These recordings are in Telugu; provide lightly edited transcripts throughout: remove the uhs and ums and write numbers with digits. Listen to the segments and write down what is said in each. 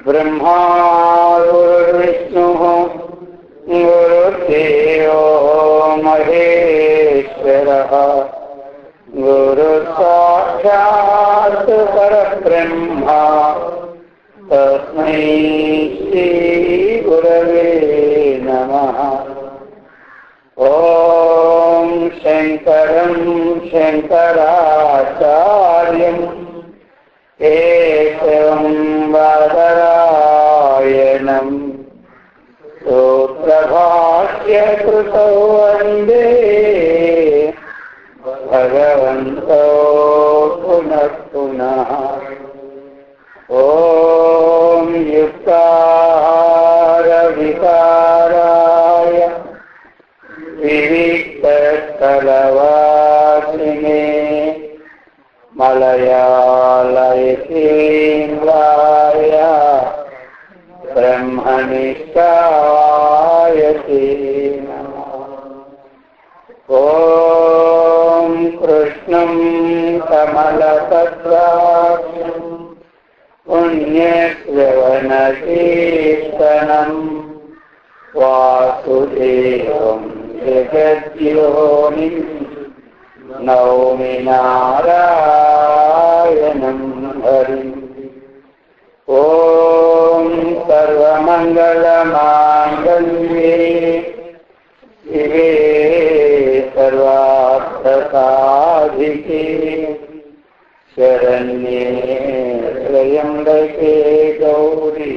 ब्रह्मा गुरुर्विष्णुः गुरुर्देवो महेश्वरः गुरुसाक्षात् परब्रह्म तस्मै श्री गुरवे नमः। ॐ शङ्करं शङ्कराचार्यं केशवं बादरायणं सूत्रभाष्यकृतौ वन्दे भगवन्तौ पुनः पुनः। ॐ युक्ताहारविकाराय विविक्तस्थलवासिने मलयालयतीन्द्राय ब्रह्मनिष्ठाय ते नमः। ॐ कृष्णं कमलपत्राक्षं पुण्यश्रवणकीर्तनं वासुदेवं जगद्योनिं नौमि नारायणं हरिम्। ॐ सर्वमङ्गलमाङ्गल्ये शिवे सर्वार्थसाधिके शरण्ये त्र्यम्बके गौरी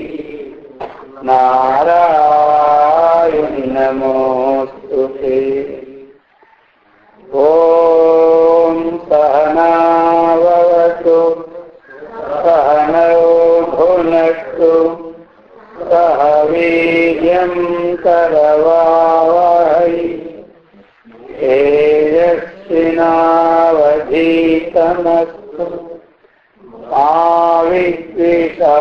नारायणि नमोऽस्तुते। ॐ सहना भवतु सहनौ भुनक्तु सह वीर्यं करवावहै तेजस्विनावधीतमस्तु मा विद्विषावहै।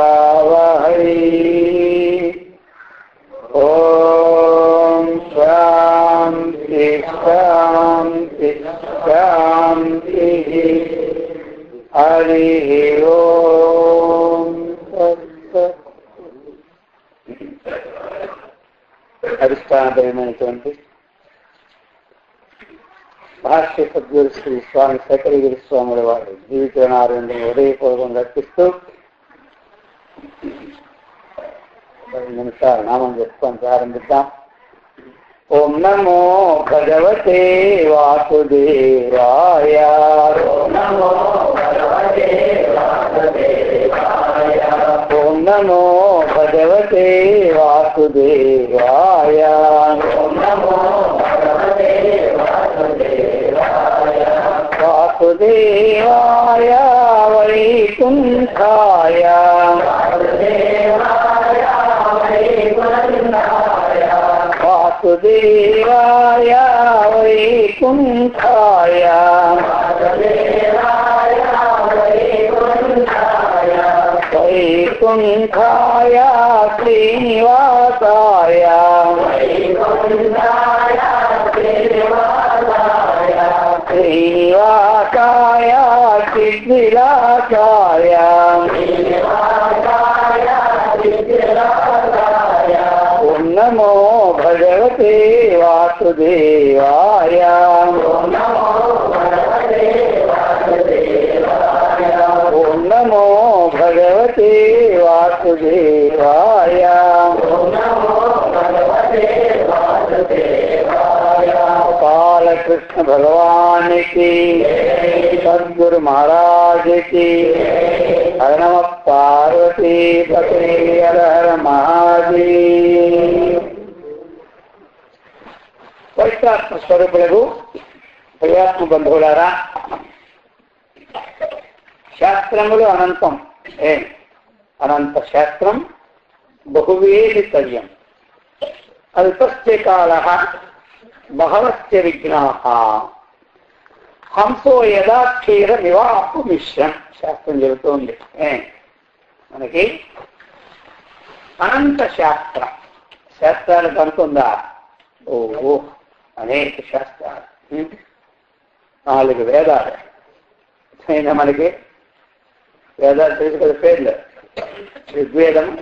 ॐ शान्ति शान्ति शान्तिः। हरिः ओम् तत्सत्। అధిష్టానమైనటువంటి భాష్య సద్గురు శ్రీ స్వామి శేఖరగిరి స్వాముల వారి జీవితనారాయణ హృదయపూర్వకంగా అర్పిస్తూ 10 నిమిషాలు నామం చెప్పుకొని ప్రారంభిద్దాం. ఓం నమో భగవతే వాసుదేవాయ. ఓం నమో భగవతే వాసుదేవాయ. ఓం నమో భగవతే వాసుదేవాయ. ఓం నమో భగవతే వాసుదేవాయ. వాసుదేవాయ వైకుంఠాయ. వాసుదేవాయ వైకుంఠాయ. వైకుంఠాయ శ్రీనివాసాయ. శ్రీనివాసాయ సిద్ధిలాసాయ. ఓం నమో భగవతే వాసుదేవాయ. ఓం నమో భగవతే వాసుదేవాయ. బాలకృష్ణ భగవానికి, సద్గురు మహారాజకి హర నమ పార్వతీ పతే హర హర మహాదేవ్. పవిత్రాత్మ స్వరూపులకు ప్రియాత్మ బంధువులారా, శాస్త్రములు అనంతం. అనంత శాస్త్రం బహువేదితవ్యం. అల్పస్య కాలః బహవస్య విఘ్నాః హంసో యదా క్షీరమివాపు మిశ్రం. శాస్త్రం చెబుతోంది. మనకి అనంత శాస్త్రం. శాస్త్రాలకు అనుకుందా? ఓ అనేక శాస్త్రాలు, 4 వేదాలు అయినా మనకి. వేదాలు తెలుసు కదా పేర్లు: ఋగ్వేదము,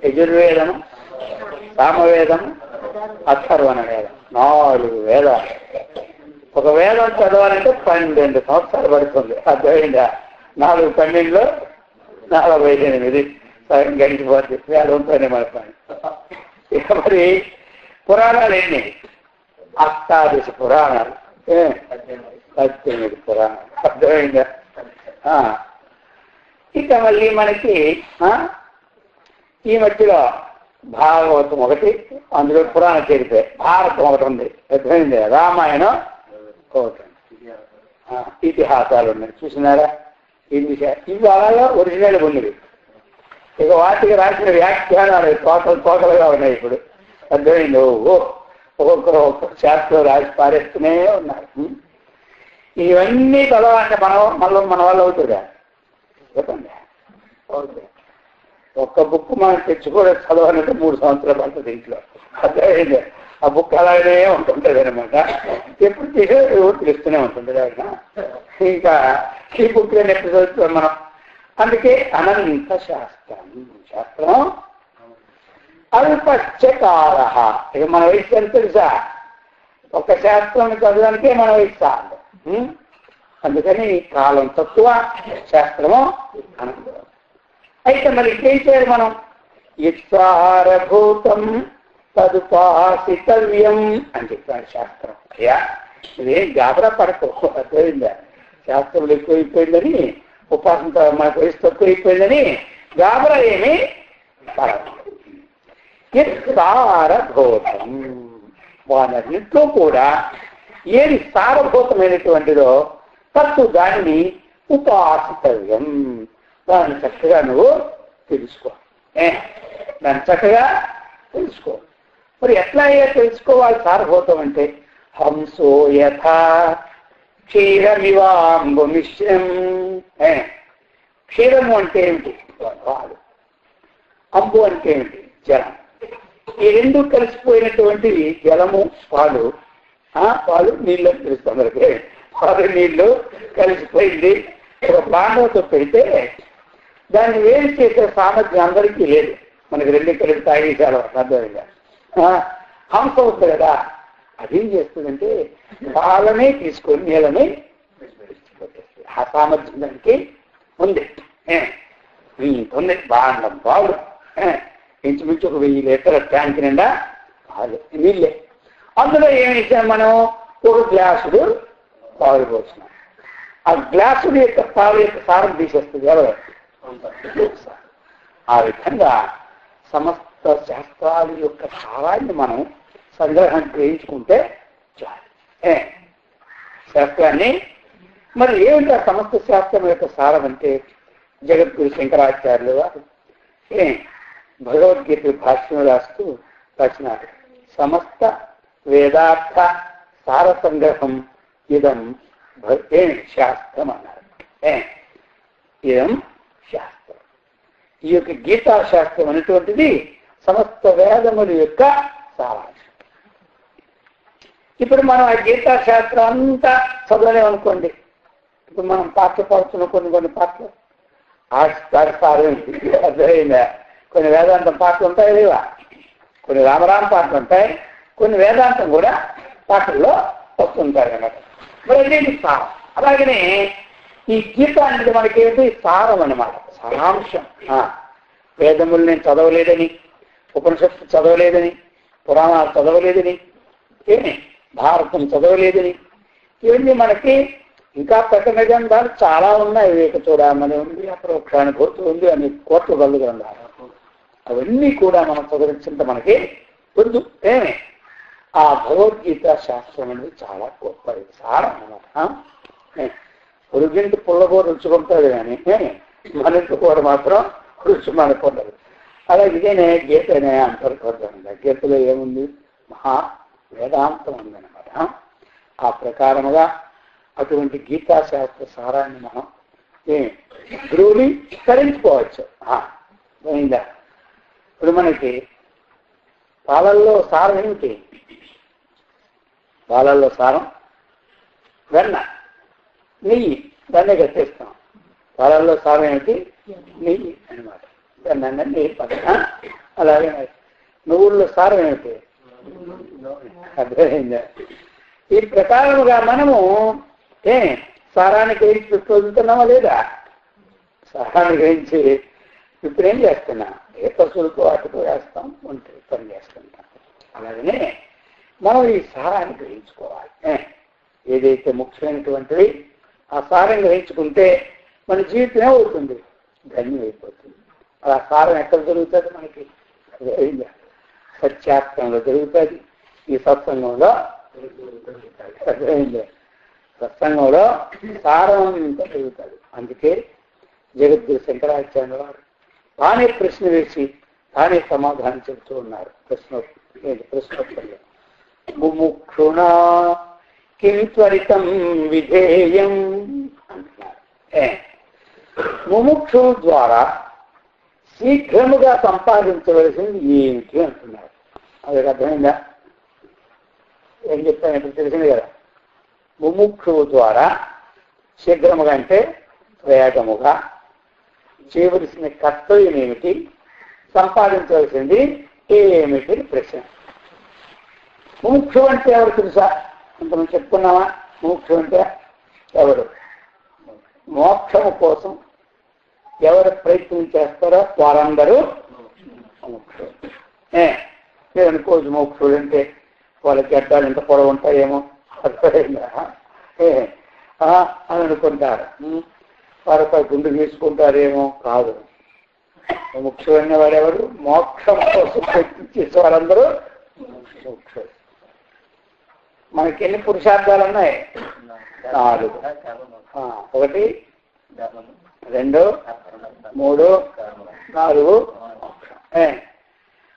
యజుర్వేదము, సామవేదము, అథర్వణ వేదం. 4 వేదాలు. ఒక వేదం చదవాలంటే 12 సంవత్సరాలు పడుతుంది. అర్థమైందా? 4 12లో 48 సగం గడిచిపోతుంది వేదంతోనే మన పని. ఇక మరి పురాణాలు ఎన్ని? 18 పురాణాలు, 18 పురాణాలు. అర్థమైందా? ఇక మళ్ళీ మనకి ఈ మధ్యలో భాగవతం ఒకటి, అందులో పురాణ చరిత్ర. భారతం ఒకటి ఉంది. అర్థమైంది? రామాయణం ఒకటి. ఇతిహాసాలు ఉన్నాయి. చూసినారా? ఇవి అలాగా ఒరిజినల్ ఉన్నవి. ఇక వాటికి రాసిన వ్యాఖ్యానాలు తోకలుగా ఉన్నాయి ఇప్పుడు. అర్థమైంది? ఒక్కొక్కరు ఒక్కొక్క శాస్త్రం రాసి పారేస్తూనే ఉన్నారు. ఇవన్నీ చదవాలంటే మన వాళ్ళు అవుతుందా? చెప్పండి. అవుతుంది. ఒక్క బుక్ మనం తెచ్చుకోవడం చదవాలంటే 3 సంవత్సరాలు పడుతుంది ఇంట్లో. అర్థమైంది? ఆ బుక్ అలాగే ఉంటుంటుంది అనమాట. ఎప్పుడు తీసే తెలుస్తూనే ఉంటుంది ఆయన. ఇంకా ఈ బుక్ ఎప్పుడు చదువుతాం మనం. అందుకే అనంత శాస్త్రం. శాస్త్రం అల్పస్య కాలః. ఇక మన వయసు ఎంత తెలుసా? ఒక శాస్త్రం చదవడానికే మన వయసు చాలు. అందుకని కాలం తక్కువ, శాస్త్రము అనంతం. అయితే మరి ఇంకేం చేయాలి మనం? ఇత్సారభూతం తదుపాసితవ్యం అని చెప్పాడు శాస్త్రం. అయ్యా ఇదేం గాబరా పడకు. అర్థమైందా? శాస్త్రంలో ఎక్కువైపోయిందని, ఉపాసన మనకు వయసు తక్కువైపోయిందని గాబరా ఏమి పడదు. సారభూతం. వాళ్ళన్నింటిలో కూడా ఏది సారభూతమైనటువంటిదో తత్తు దానిని ఉపాసితవ్యం. దాన్ని చక్కగా నువ్వు తెలుసుకో. దాన్ని చక్కగా తెలుసుకో. మరి ఎట్లా అయ్యా తెలుసుకోవాలి సారభూతం అంటే? హంసో యథా క్షీరమివాంబు మిశ్రం. క్షీరము అంటే ఏమిటి? పాలు. అంబు అంటే ఏమిటి? జలం. ఈ 2 కలిసిపోయినటువంటివి జలము, పాలు. పాలు నీళ్ళు అని తెలుస్తుంది అందరికీ. పాలు నీళ్లు కలిసిపోయింది. ఒక బాండవతో పెడితే దాన్ని వేరు చేసే సామర్థ్యం అందరికీ లేదు. మనకి 2 కలిపి తాగేసారు. అర్థమైందా? హంస ఉంది కదా, అదేం చేస్తుందంటే పాలనే తీసుకొని నీళ్ళని విడిచిపెట్టేస్తుంది. ఆ సామర్థ్యం దానికి ఉంది. ఉంది. బాండం పాలు ఇంచుమించు 1000 లీటర్ల ట్యాంక్ నిండా పాలు, నీళ్ళే. అందులో ఏమి ఇచ్చాం మనం? 1 గ్లాసుడు పాలు పోసినాం. ఆ గ్లాసుడు యొక్క పాలు యొక్క సారం తీసేస్తుంది ఎవరు? ఆ విధంగా సమస్త శాస్త్రాల యొక్క సారాన్ని మనం సంగ్రహం చేయించుకుంటే చాలు. శాస్త్రాన్ని మరి ఏమిటా సమస్త శాస్త్రం యొక్క సారం అంటే? జగద్గురు శంకరాచార్యులు వారు భగవద్గీత భాష్యం రాస్తూ రాసినారు. సమస్త వేదార్థ సార సంగ్రహం ఇదం శాస్త్రం అన్నారు. ఇదం శాస్త్రం. ఈ యొక్క గీతా శాస్త్రం అనేటువంటిది సమస్త వేదముల యొక్క సారాంశం. ఇప్పుడు మనం ఆ గీతా శాస్త్రం అంతా చదవలేమనుకోండి. ఇప్పుడు మనం పాటలు పాడుతున్న కొన్ని పాటలు సారం అర్థమైందా? కొన్ని వేదాంతం పాటలు ఉంటాయి లేవా? కొన్ని రామరామ పాటలు ఉంటాయి, కొన్ని వేదాంతం కూడా పాటల్లో వస్తుంటాయి అన్నమాట. మరి ఇది సారం. అలాగనే ఈ గీత అనేది మనకేంటి? సారం అన్నమాట, సారాంశం. వేదములు నేను చదవలేదని, ఉపనిషత్తు చదవలేదని, పురాణాలు చదవలేదని, భారతం చదవలేదని, ఇవన్నీ మనకి ఇంకా ప్రకటన గ్రంథాలు చాలా ఉన్నాయి. వివేక చూడమని ఉంది, అపరోక్షానుభూతి ఉంది, అని కోట్ల గల్లు గ్రంథాలు. అవన్నీ కూడా మనం చదివించింత మనకి వద్దు. ఏమే ఆ భగవద్గీత శాస్త్రం అనేది చాలా గొప్పది, చాలా అన్నమాట. పొరుగింటి పుల్లకూర రుచుకుంటుంది కానీ మన ఇంటి కూర మాత్రం రుచి మనకు ఉండదు. అలాగే ఇదేనే గీతనే అంతర్గతంగా. గీతలో ఏముంది? మహా వేదాంతం ఉందన్నమాట. ఆ ప్రకారముగా అటువంటి గీతాశాస్త్ర సారాన్ని మనం గురువుని తరించుకోవచ్చు. అయిందా? ఇప్పుడు మనకి పాలల్లో సారం ఏమిటి? పాలల్లో సారం వెన్న, నెయ్యి. దాన్నే కట్టేస్తాం. పాలల్లో సారం ఏమిటి? నెయ్యి అనమాట. వెన్న నెయ్యి పక్కన. అలాగే నువ్వుల్లో సారం ఏమిటి? అర్థమైందా? ఈ ప్రకారముగా మనము సారాన్ని గ్రహించి వదులుతున్నామా లేదా? సారాన్ని గ్రహించి ఇప్పుడు ఏం చేస్తున్నా? ఏ పశువులతో వాటితో వేస్తాం, ఒంటి పని చేస్తుంటాం. అలాగనే మనం ఈ సారాన్ని గ్రహించుకోవాలి. ఏదైతే ముఖ్యమైనటువంటిది ఆ సారం గ్రహించుకుంటే మన జీవితమే అవుతుంది, ధన్యం అయిపోతుంది. ఆ సారం ఎక్కడ జరుగుతుంది? మనకి సత్యాత్మంలో జరుగుతుంది. ఈ సత్సంగంలో అర్థమైంది. సత్సంగంలో సారం జరుగుతుంది. అందుకే జగద్గురు శంకరాచార్య వారు తానే ప్రశ్న వేసి తానే సమాధానం చెబుతూ ఉన్నారు. ప్రశ్నోత్తరంలో ముముక్షుణా కిం త్వరితం విధేయం అంటున్నారు. ముముక్షు ద్వారా శీఘ్రముగా సంపాదించవలసింది ఏమిటి అంటున్నారు. అది అర్థమైందా? ఏం చెప్తాను తెలిసింది కదా. ముముక్షువు ద్వారా శీఘ్రముగా అంటే వేగముగా చేయవలసిన కర్తవ్యం ఏమిటి, సంపాదించవలసింది ఏమిటి ప్రశ్న. ముముక్షు అంటే ఎవరు తెలుసా? అంత మనం చెప్పుకున్నామా? ముముక్షు అంటే ఎవరు? మోక్షము కోసం ఎవరు ప్రయత్నం చేస్తారో వారందరూ ముముక్షు. మీరు అనుకోవచ్చు మోక్షుడు అంటే వాళ్ళకి గడ్డాలు ఎంత పొడవు ఉంటాయేమో అని అనుకుంటారు. వారిపై గుండు తీసుకుంటారేమో. కాదు. ముఖ్యమైన వారెవరు? మోక్షం కోసం ప్రయత్నించేసే వారందరూ ముఖ్యం. మనకి ఎన్ని పురుషార్థాలు ఉన్నాయి? 4. 1, 2, 3, 4 మోక్షం.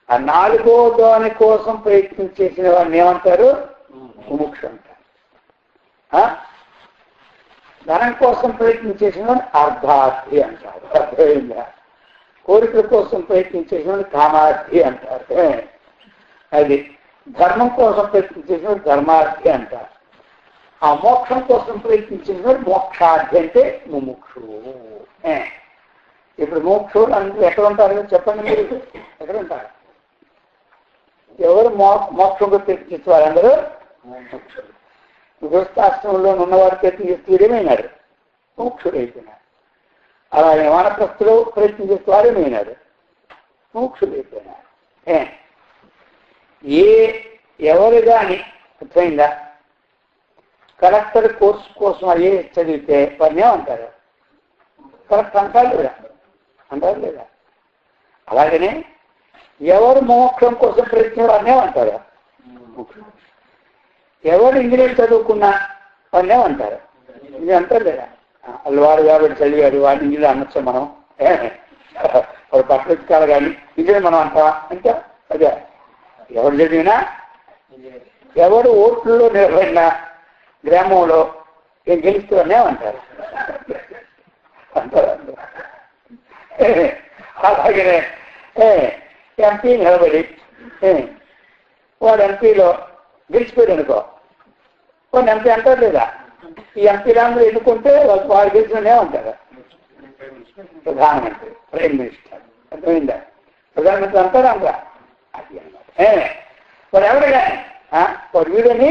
ఆ 4వ దాని కోసం ప్రయత్నం చేసిన వాడిని ఏమంటారు? ముముక్ష అంటారు. ధనం కోసం ప్రయత్నం చేసిన వాడిని అర్ధార్థి అంటారు. అర్థమైందా? కోరికల కోసం ప్రయత్నం చేసిన వాడిని కామార్థి అంటారు. అది ధర్మం కోసం ప్రయత్నం చేసిన వాడు ధర్మార్థి అంటారు. ఆ మోక్షం కోసం ప్రయత్నించిన వాడు మోక్షార్థి అంటే ముముక్షు. ఇప్పుడు మోక్షులు అందరూ ఎక్కడ ఉంటారు చెప్పండి మీరు? ఎక్కడ ఉంటారు? ఎవరు మోక్షంగా ప్రయత్నించే వారందరూ మోక్షులు. గృహస్థాశ్రమంలో ఉన్నవారు ప్రయత్నించేస్తూ ఏమైనాడు? మోక్షుడు అయిపోయినాడు. అలాగే వానప్రస్థులు ప్రయత్నం చేస్తూ వారేమైనాడు? మోక్షుడు అయిపోయినాడు. ఎవరు కానీ అర్థమైందా? కలెక్టర్ కోర్సు కోసం అయ్యే చదివితే వారిని ఏమంటారు? కరెక్ట్ అంటారు లేదా? అంటారు లేదా? అలాగనే ఎవరు మోక్షం కోసం ప్రయత్నం వారిని ఏమంటారు? ఎవరు ఇంజనీర్ చదువుకున్నా వారిని ఏమంటారు? ఇది అంటారు లేదా? వాడు కాబట్టి చదివాడు వాడిని ఇంజనీర్ అనొచ్చు మనం. వాడు పట్టకాలు కానీ ఇంజనీర్ మనం అంటావా? అంటే అదే ఎవరు చదివినా ఎవరు ఓట్లలో నిలబడినా గ్రామంలో ఏం గెలుస్తానే అంటారు. అంటారు. అలాగనే ఎంపీ నిలబడి వాడు ఎంపీలో గెలిచిపోయాడు అనుకో, కొన్ని ఎంపీ అంటారు లేదా? ఈ ఎంపీలందరూ ఎన్నుకుంటే వాడు గెలిచినే ఉంటారు. ప్రధానమంత్రి, ప్రైమ్ మినిస్టర్. అర్థమైందా? ప్రధానమంత్రి అంటారు అంతా. అది అన్నమాట. వాడు ఎవరు కానీ వాడు వీడని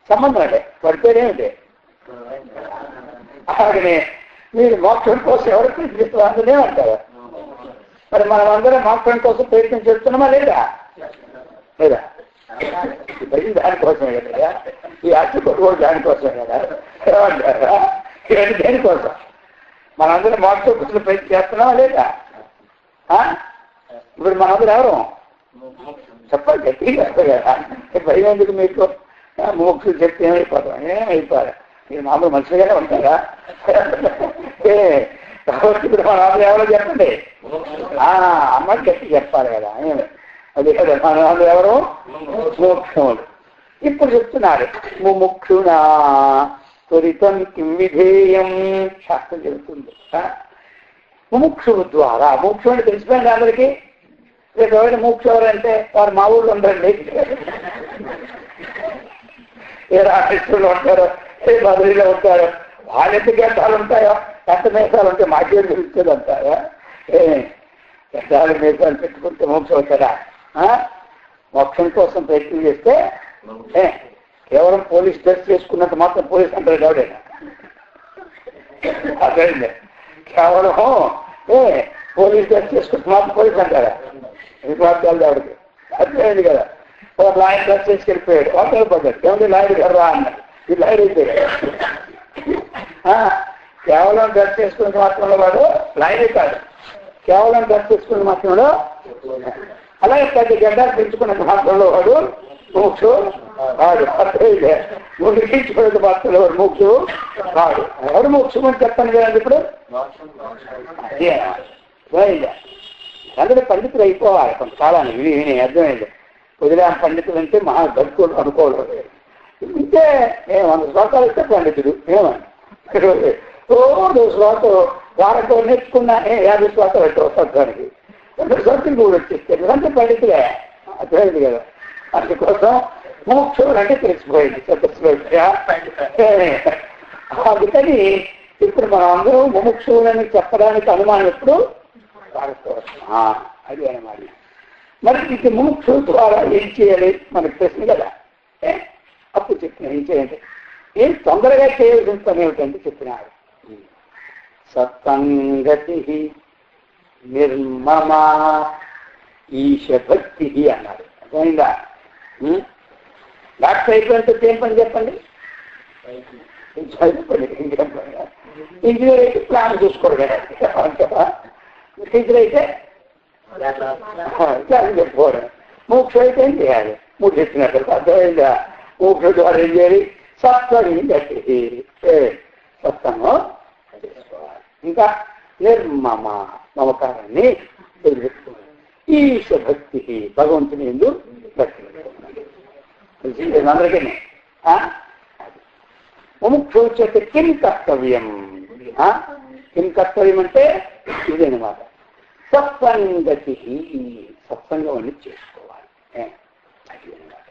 సంబంధం అంటే వాడి పేరేమిటి? అలాగనే మీరు మోక్షం కోసం ఎవరు ప్రయత్నిస్తున్నారనే అంటారు. మరి మనం అందరం మోక్షం కోసం ప్రయత్నం చేస్తున్నామా లేదా? లేదా? దానికోసమే కదా. ఈ ఆర్టికల్ కూడా దానికోసమే కదా. ఏమంటారా? ఇవన్నీ దేనికోసం? మనందరం మోక్షం కోసం ప్రయత్నం చేస్తున్నావా లేదా? ఇప్పుడు మనందరూ ఎవరు చెప్పాలి గట్టిగా కదా. భయం ఎందుకు మీకు? మోక్షం చెప్తే ఏమైపోతాం? ఏమైపోయారు? మీరు మామూలు మనుషులుగానే ఉంటారా? కాబట్టి ఇప్పుడు మన వాళ్ళు ఎవరో చెప్పండి. అమ్మాయి గట్టి చెప్పాలి కదా. అదే కదా మన వాళ్ళు ఎవరు? మోక్షములు. ఇప్పుడు చెప్తున్నారు ముముక్షునా త్వరితం కిం విధేయం. శాస్త్రం చెబుతుంది ముముక్షువు ద్వారా. మోక్షం అంటే తెలిసిపోయింది అందరికీ. రేపు ఎవరైనా మోక్షం ఎవరంటే వారు మా ఊళ్ళో ఉండరండి, ఏ రాష్ట్రంలో ఉంటారో, ఏ బదిలీలో ఉంటారో, వాళ్ళ ఎంత గేటాలు ఉంటాయో, ఎంత మేసాలు ఉంటే మాకే తెలుస్తుంది అంటారా? గేటాలు మేసాలు పెట్టుకుంటే మోక్షం అవుతారా? మోక్షం కోసం ప్రయత్నం చేస్తే కేవలం పోలీస్ డ్రెస్ చేసుకున్నంత మాత్రం పోలీస్ అంటారు ఎవడైనా? అదేండి, కేవలం పోలీస్ డ్రెస్ చేసుకుంటే మాత్రం పోలీస్ అంటారా? విశ్వాసాలు ఎవరికి అర్థమైంది కదా. లాయర్ డ్రెస్ చేసుకెళ్ళిపోయాడు, వాటర్ పడ్డాడు, ఏమంటే లాయర్ గారు రా అన్నాడు, ఈ లాయర్ అయిపోయాడు. కేవలం డ్రెస్ చేసుకున్న మాత్రంలో వాడు లాయరే కాదు, కేవలం డ్రెస్ చేసుకున్న మాత్రంలో. అలాగే పెద్ద గడ్డాలు పెంచుకున్న మాత్రంలో వాడు మోక్షు వాడు. అర్థమైతే ముగించుకునే మాత్రంలో వాడు మోక్షు వాడు. ఎవరు మోక్షం అని చెప్పండి కదండి ఇప్పుడు. అదే అందరూ పండితులు అయిపోవాలి కొంతకాలాన్ని. విని అర్థమైంది. వదిలే పండితులు అంటే మహా భక్తులు అనుకోవడం. ఇంతే 100 శ్లోకాలు ఇస్తే పండితుడు. ఏమని రోజు శ్లోకం వారంతో నేర్చుకున్నా 50 శ్లోకాలు పెట్టు వస్తానికి 2 శ్లోకాలు కూడా వచ్చేస్తారు. అంటే పండితులే. అర్థమైంది కదా. అందుకోసం మోక్షం అంటే తెలిసిపోయింది. అందుకని ఇప్పుడు మనం అందరూ ముముక్షువులని చెప్పడానికి అనుమానం ఎప్పుడు అది అనమాట. మరి ఇది ముముక్షు ద్వారా ఏం చేయాలి మనకు ప్రశ్న కదా. అప్పుడు చెప్పిన ఏం చేయండి, ఏం తొందరగా చేయవలసిన పని ఏమిటంటే చెప్పినారు. సత్సంగతి నిర్మమా ఈశభక్తి అన్నారు. అర్థమైందా? డాక్టర్ అయిపోయినంత ఏం పని చెప్పండి. చదువుకోండి, ఇంకేం పని. ఇంజనీర్ అయితే ప్లాన్ చూసుకోవడమే. టీచర్ అయితే చెప్పుకోవడం. మోక్ష అయితే ఏం చేయాలి? 3 చెప్పినట్టు అర్థమైందా? మోక్ష ద్వారా ఏం చేయాలి? సత్సంగం గట్టి సత్సంగం చేసుకోవాలి. ఇంకా నిర్మమ మమకారాన్ని వదిలిపెట్టుకోవాలి. ఈశ భక్తి భగవంతుని ఎందు భక్తి తెలిసింది అందరికీ. ముముక్షు చేస్తే కిం కర్తవ్యం. కిం కర్తవ్యం అంటే ఇదనమాట. సత్సంగతి, సత్సంగం అని చేసుకోవాలి. అది అనమాట.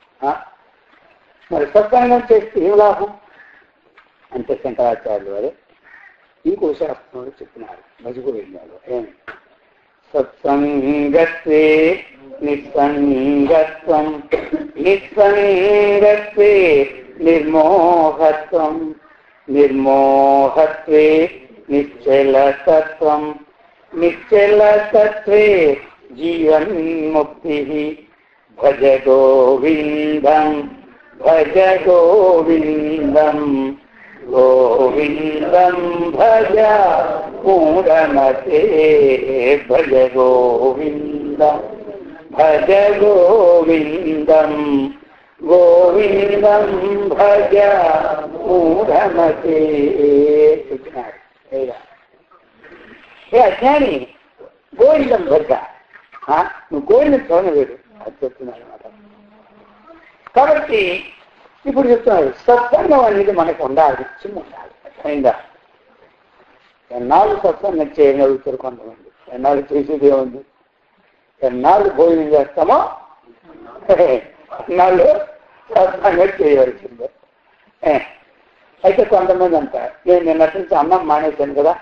మరి సత్సంగం చేస్తే ఏం లాభం అంటే శంకరాచార్యులు వారు ఇంకో శాస్త్రంలో చెప్పినారు. మజుగోవిందాలు సత్సంగత్వే నిస్సంగత్వం, నిస్సంగత్వే నిర్మోహత్వం, నిర్మోహత్వే నిశ్చలతత్వం, నిశ్చలతత్వే జీవన్ముక్తి. భజ గోవిందం భజ గోవిందం, గోవిందం భజ మూఢమతే. భజ గోవిందం భజ గోవిందం, గోవిందం భజ మూఢమతే. ఏ అజ్ఞాని గోవిందం భజ, నువ్వు గోవిందం చూడలేదు అది చెప్తున్నారు అన్నమాట. కాబట్టి ఇప్పుడు చెప్తున్నారు సత్సంగం అనేది మనకు ఉండాలి, చిన్న ఉండాలి. అయిందా? ఎన్నాళ్ళు సత్సంగం చేయగలుగుతారు కొంతమంది. ఎన్నాళ్ళు చేసేది ఏముంది? ఎన్నాళ్ళు భోజనం చేస్తామో ఎన్నాళ్ళు సత్సంగం చేయవలసిందే. అయితే కొంతమంది అంటారు, నేను నిన్నటి నుంచి అన్నం మానేశాను కదా,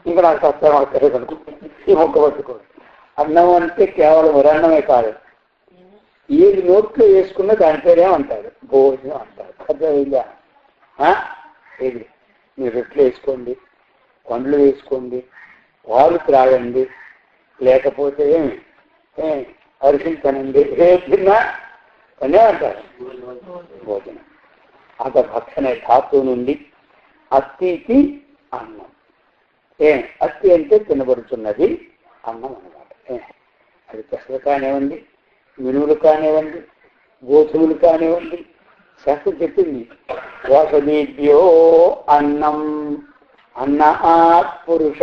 ఇంకా నాకు సత్సంగం అవుతారు అనుకుంటున్నాను. ఈ మొక్క పట్టుకోండి. అన్నం అంటే కేవలం అన్నమే కాదు, ఏది నోట్లో వేసుకున్నా దాని పేరేమంటారు? భోజనం అంటారు. అర్థమైందా? ఏది మీరు రొట్టెలు వేసుకోండి, పండ్లు వేసుకోండి, పాలు త్రాగండి, లేకపోతే అరిసిన తినండి, ఏ తిన్నా పనే అంటారు భోజనం. అగభక్ అనే ధాతువు నుండి అస్థికి అన్నం. అస్థి అంటే తినబడుతున్నది అన్నం అన్నమాట. అది పెసలు కానివ్వండి, మినువులు కానివ్వండి, గోధుమలు కానివ్వండి. శాస్త్రం చెప్పింది వసదీభ్యో అన్నం అన్న పురుష.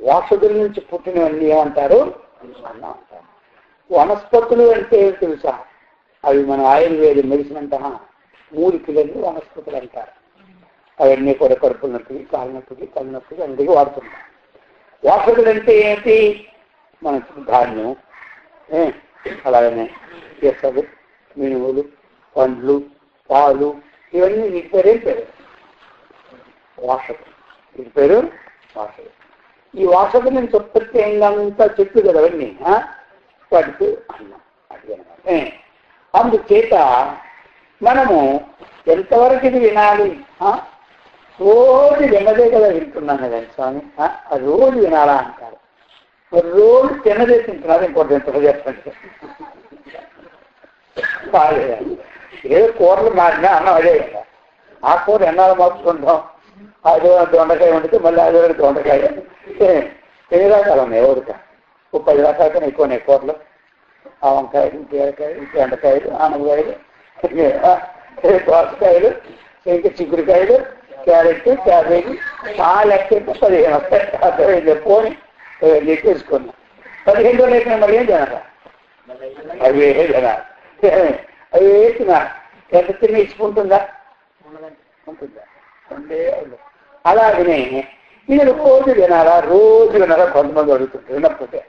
వాసుదుల నుంచి పుట్టినవన్నీ ఏమంటారు? అన్నం అంటారు. వనస్పతులు అంటే తెలుసా? అవి మన ఆయుర్వేద మెడిసిన్ అంట. మూలికలన్నీ వనస్పతులు అంటారు. అవన్నీ కూడా కడుపు నొప్పికి, కాలు నొప్పికి, కళ్ళు నొప్పికి అన్నిటికీ వాడుతున్నాం. వాసుదులు అంటే ఏంటి? మన ధాన్యం, అలాగనే పెసలు, మినువులు, పండ్లు, పాలు, ఇవన్నీ వీటి పేరు పేరు వాసదు. వీటి పేరు వాసదు. ఈ వాసదు నుంచి ఉత్పత్తి అయిందంతా చెట్లు కదా అవన్నీ, వాటికి అన్నం. అది అనమాట. అందుచేత మనము ఎంతవరకు ఇది వినాలి? రోజు వినదే కదా వింటున్నాం కదండి స్వామి. రోజు వినాలా అంటారు. రోజు తినదే తింటున్నారు. ఇంకోటి ఎంత చెప్పండి. ఏదో కూరలు మారినా అన్నం అదే కదా. ఆ కూర ఎన్నాళ్ళు మార్చుకుంటాం. అది దొండకాయ వండితే మళ్ళీ అది దొండకాయ. ఎన్ని రకాలు ఉన్నాయి ఎవరిక? 10 రకాల కన్నా ఎక్కువనే కూరలు. ఆ వంకాయలు, బీరకాయలు, బెండకాయలు, ఆనపకాయలు, దోసకాయలు, ఇంకా చిక్కుడుకాయలు, క్యారెట్, క్యాబేజీ, ఆ లెక్క 15 వస్తాయి. అర్థమైంది. పోని లెక్కేసుకున్నాం. 15 లెక్క మరి ఏం తినాలా? అవే తినాలి. అవి తినాలి. ఎంత తిని ఇచ్చుకుంటుందా? ఉంటుందా? అలాగనే ఇది రోజు వినాలా? రోజు వినాలా? కొంతమంది అడుగుతుంటారు. వినకపోతే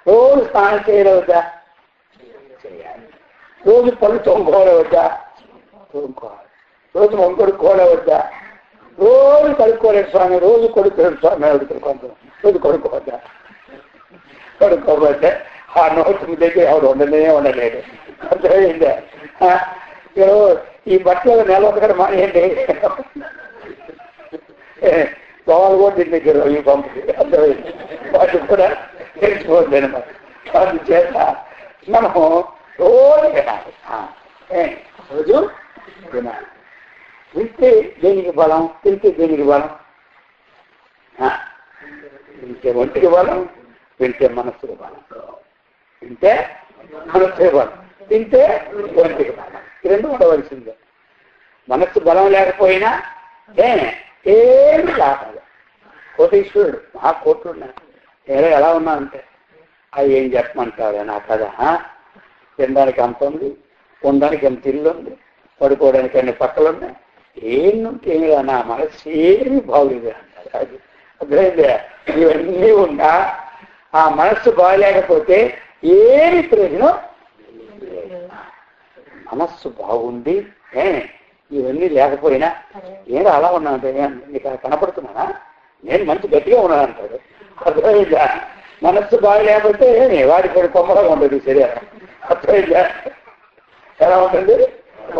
రోజు స్నానం చేయలేవద్దా? చేయాలి. రోజు పళ్ళు తోముకోలేవద్దా? తోముకోవాలి. రోజు మొగ్గు కొడుకోలేవద్దా? రోజు కడుక్కోలేదు స్వామి. రోజు కొడుకోలేదు స్వామి అడుగుతారు కొంతమంది. రోజు కొడుకోవద్దా? కొడుకోకపోతే ఆ నోటు దగ్గర ఎవరు ఉండలేడు. అర్థమైందా? ఈ బట్టలు నెలొకటి మానేయండి. దోమలు కూడా దీని దగ్గర ఈ పంపు. అర్థమైంది. వాటి కూడా తెలిసిపోద్ది అనమాట. అందుచేత మనము రోజు వినాలి. రోజు వినాలి. వింటే దేనికి బలం? తింటే దేనికి బలం? వింటే ఒంటికి బలం, వింటే మనస్సుకి బలం. వింటే మనస్సుకి బలం, తింటే ఒంటికి బలం. ఈ రెండు ఉండవలసిందే. మనస్సు బలం లేకపోయినా ఏమి లాభాలు. కోటీశ్వరుడు, మహాకోటుడు నేనే ఎలా ఉన్నా అంటే అవి ఏం చెప్పమంటారు నా కదా. తినడానికి అంత ఉంది, ఉండడానికి ఎంత ఇల్లు ఉంది, పడుకోవడానికి అన్ని పక్కలు ఉన్నాయి. ఏంటంటే ఏమి నా మనస్సు ఏమి బాగుంది అంటారు. అది అర్థమైందే. ఇవన్నీ ఉన్నా ఆ మనస్సు బాగలేకపోతే ఏమి ప్రయోజనం? మనస్సు బాగుంది, ఇవన్నీ లేకపోయినా నేను అలా ఉన్నానంటే నీకు కనపడుతున్నానా? నేను మంచి గట్టిగా ఉన్నాను అంటాడు. అర్థమైందా? మనస్సు బాగలేకపోతే వాడిపోయిన కొమ్మలాగా ఉంటుంది శరీరం. అర్థమైందా? ఎలా ఉంటుంది?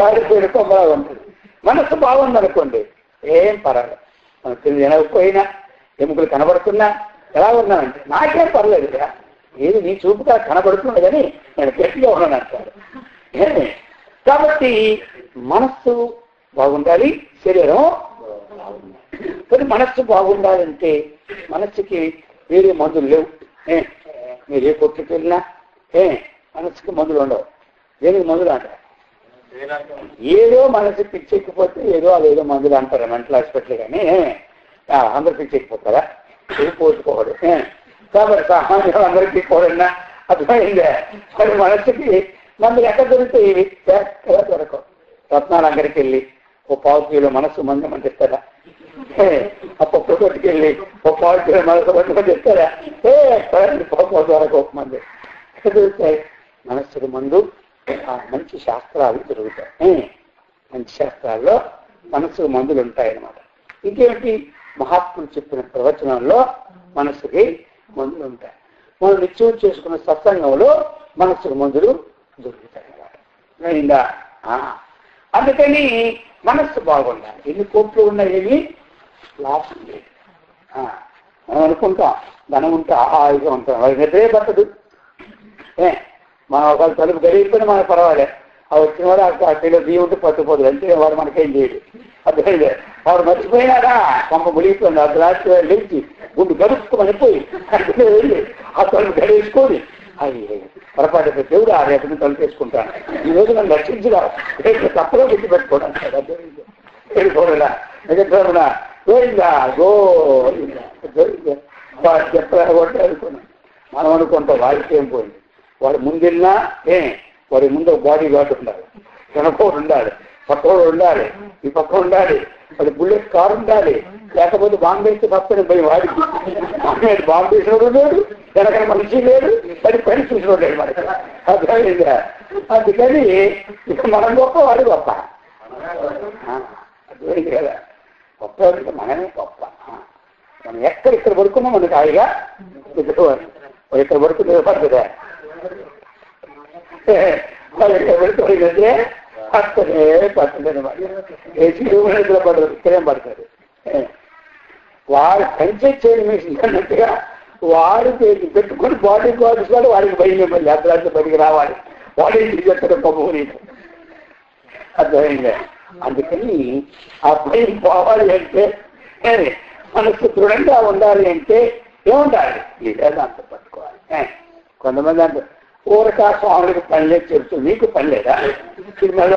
వాడిపోయిన కొమ్మలాగా ఉంటుంది. మనస్సు బాగుందనుకోండి ఏం పర్వాలేదు. మనకు తినకపోయినా, ఎముకలు కనబడుతున్నా ఎలా ఉన్నానంటే నాకేం పర్లేదు. ఏది నీ చూపుగా కనబడుతున్నా కానీ నేను గట్టిగా ఉన్నాను అంటాడు. కాబట్టి మనస్సు బాగుండాలి, శరీరం బాగుండాలి. కానీ మనస్సు బాగుండాలంటే మనస్సుకి వేరే మందులు లేవు. మీరు ఏ కొట్టుకు వెళ్ళినా మనస్సుకి మందులు ఉండవు. దేనికి మందులు అంటారు? ఏదో మనసు పిచ్చెక్కిపోతే అదేదో మందులు అంటారు మెంటల్ హాస్పిటల్. కానీ అందరూ పిచ్చెక్కిపోతారా? పోసుకోడు. కాబట్టి సామాన్యం అందరికీ కూడా అర్థమైందే. మరి మనస్సుకి మందులు ఎక్కడ దొరుకుతాయి? ఇవి ఎక్కడ దొరకవు. రత్నాలు అందరికి వెళ్ళి 1 పావు కిలో మనస్సు మందు మంది ఇస్తారా? ఒక్కొక్క కొట్టుకెళ్ళి 1 పావు కిలో మనస్సు మంది ఇస్తారా? దొరకవు మంది. ఎక్కడ దొరుకుతాయి? మనస్సుకు మందు మంచి శాస్త్రాలు దొరుకుతాయి. మంచి శాస్త్రాల్లో మనస్సుకు మందులు ఉంటాయన్నమాట. ఇంకేమిటి? మహాత్ములు చెప్పిన ప్రవచనంలో మనస్సుకి మందులు ఉంటాయి. మనం నిత్యం చేసుకున్న సత్సంగంలో మనస్సుకు మందులు దొరుకుతాయి అన్నమాట. అందుకని మనస్సు బాగుండాలి. ఎన్ని కోట్లు ఉన్నాయేమి లాభం లేదు. మనం అనుకుంటాం ధనం ఉంటే హాయిగా ఉంటాం. అది నిద్రే పట్టదు. మనం ఒకళ్ళు తలుపు గడిగిపోయినా మనకు పర్వాలేదు. ఆ వచ్చిన వాడు ఆ కిలో బియ్యం ఉంటే పట్టుకోదు అంటే వాడు మనకేం చేయడు. అర్థమైంది. వాడు మర్చిపోయినాడా పంప మునిగిపోయింది. ఆ రాత్రి లేచి గుండు గడుపుకొని పోయి వెళ్ళి ఆ తలుపు గడేసుకొని అయ్యి పొరపాటు దేవుడు ఆ రేపటి తలుపేసుకుంటాను. ఈ రోజు నన్ను రక్షించుగా రేపు తప్పగా గుర్తు పెట్టుకోవడానికి వెళ్ళిపోడా నిజంగా గోయిందా చెప్పకుండా అనుకున్నాను. మనం అనుకుంటాం వాడికి ఏం పోయింది. వాడు ముందున్నా వాడి ముందు బాడీ గార్డ్ ఉండాలి, వెనకోడు ఉండాలి, పక్కోడు ఉండాలి, ఈ పక్క ఉండాలి, వాడి బుల్లెట్ కారు ఉండాలి, లేకపోతే బాంబు వేస్తే తప్పని పోయి వాడికి బాంబు వేసినోడు లేడు, వెనక మనిషి లేడు, అది పని చూసినోడు లేడు మనకి. అర్థమైందా? అందుకని ఇక మనం గొప్ప వాడు గొప్ప. అర్థమైంది కదా? గొప్ప అంటే మనమే గొప్ప. మనం ఎక్కడిక్కడ పడుకున్నా మనకి హాయిగా ఇక్కడ పడుకునే పడుతుందా? ఎక్కడ పడుకోలేదంటే పడుతుంది ఏసీ రూమ్లో పడదు, ఇక్కడేం పడతారు. వాడు పనిచేసేది మిషన్ అన్నట్టుగా వాడు పెట్టుకుని బాడీ గార్డ్స్ వాడు వాడికి భయం మళ్ళీ అర్ధరాత్రి బయటికి రావాలి, వాడు ఇంటికి చెప్తాడు పబ్బు. అర్థమైందా? అందుకని ఆ భయం పోవాలి అంటే మనసు దృఢంగా ఉండాలి అంటే ఏముండాలి? దాంతో పట్టుకోవాలి. కొంతమంది అంటే ఊరకా స్వాముడికి పని లేదు చెప్తూ మీకు పని లేదా? సినిమాలో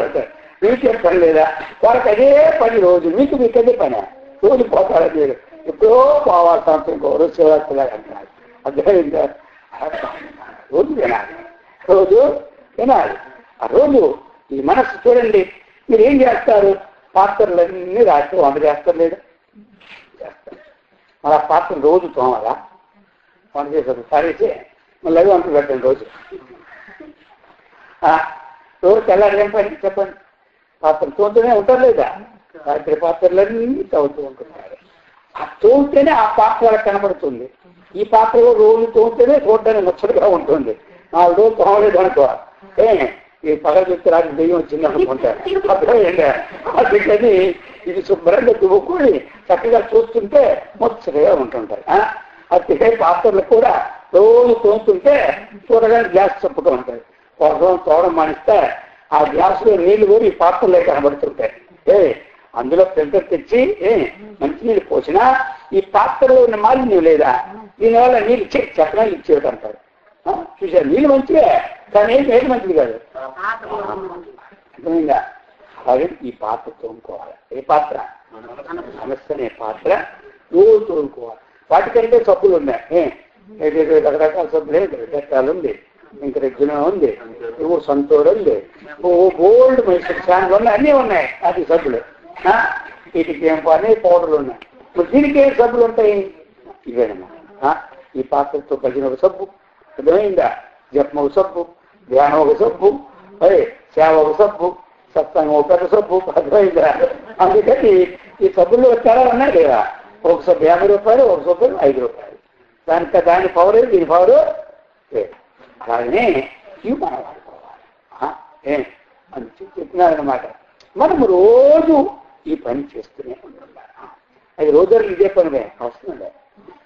మీకేం పని లేదా? వాళ్ళకి అదే పని రోజు, మీకు అదే పని రోజు పోతారా మీరు? ఎప్పుడో పోవాలి సంవత్సరం ఇంకో శివరాత్రిలాగా అంటున్నారు. అర్థమైందా? రోజు వినాలి, రోజు వినాలి. ఆ రోజు ఈ మనస్సు చూడండి. మీరు ఏం చేస్తారు? పాత్రలన్నీ రాత్రి వంట చేస్తారు లేదా? చేస్తారు. మరి ఆ పాత్రలు రోజు తోమాలా? వంట చేస్తారు సరేసి మళ్ళీ అవి వంట పెట్టండి రోజు. రోజు తెల్లారి ఏం పని చెప్పండి? పాత్రలు తోముతూనే ఉంటారు లేదా? రాత్రి పాత్రలన్నీ తవ్వుతూ ఉంటున్నారు. ఆ తోమితేనే ఆ పాత్ర వాళ్ళకి కనబడుతుంది. ఈ పాత్ర రోజు తోమితేనే చూడడానికి ముచ్చటగా ఉంటుంది. 4 రోజులు తోమలేదు అనుకో ఈ పగల వ్యక్తి రాజు దెయ్యం వచ్చింది అనుకుంటారు. అర్థమైందా? అందుకని ఇది శుభ్రంగా దువ్వుకొని చక్కగా చూస్తుంటే ముచ్చటగా ఉంటుంటారు. అదే పాత్రలు కూడా రోజు తోముతుంటే చూడగానే గ్లాస్ చెప్పుతూ ఉంటాయి. కోసం తోవడం మానిస్తే ఆ గ్లాసులో నీళ్లు కూడా ఈ పాత్రలే కనబడుతుంటాయి. అందులో ఫిల్టర్ తెచ్చి మంచినీళ్ళు పోసినా ఈ పాత్రలో ఉన్న మాలిన్యం లేదా? దీనివల్ల నీళ్ళు చక్కగా ఇచ్చేయటం అంటారు. చూసారు? నీళ్ళు మంచివే కానీ ఏది మంచిది కాదు. అర్థమైందా? అలాగే ఈ పాత్ర తోముకోవాలి. ఏ పాత్ర? మనస్సు అనే పాత్ర రోజు తోముకోవాలి. వాటికంటే సబ్బులు ఉన్నాయి. రకరకాల సబ్బులే రకరకాలు ఉంది, ఇంకా రెగ్యున ఉంది, సంతోడు ఉంది, గోల్డ్ మైసూర్ శాండ్లు ఉన్నాయి, అన్నీ ఉన్నాయి. అది సబ్బులు. వీటికి ఏం పని పౌడర్లు ఉన్నాయి. మరి దీనికి ఏం సబ్బులు ఉంటాయి? ఇవేనమ్మా. ఈ పాత్రతో కలిగిన ఒక సబ్బు. అర్థమైందా? జపం ఒక సబ్బు, ధ్యానం ఒక సబ్బు, సేవ ఒక సబ్బు, సత్సంగం ఒక పెద్ద సబ్బు. అర్థమైందా? అందుకని ఈ సబ్బుల్లో చాలా ఉన్నాయి లేదా? ఒక సబ్బు 50 రూపాయలు, ఒక సబ్బు 5 రూపాయలు. దాని పవర్ దీని పవర్ లేదు. అలాగనే ఇవి మనం వాడుకోవాలి అని చెప్పినారనమాట. మనం రోజు ఈ పని చేస్తూనే ఉండాలి. అది రోజు ఇదే పనివే వస్తుందే.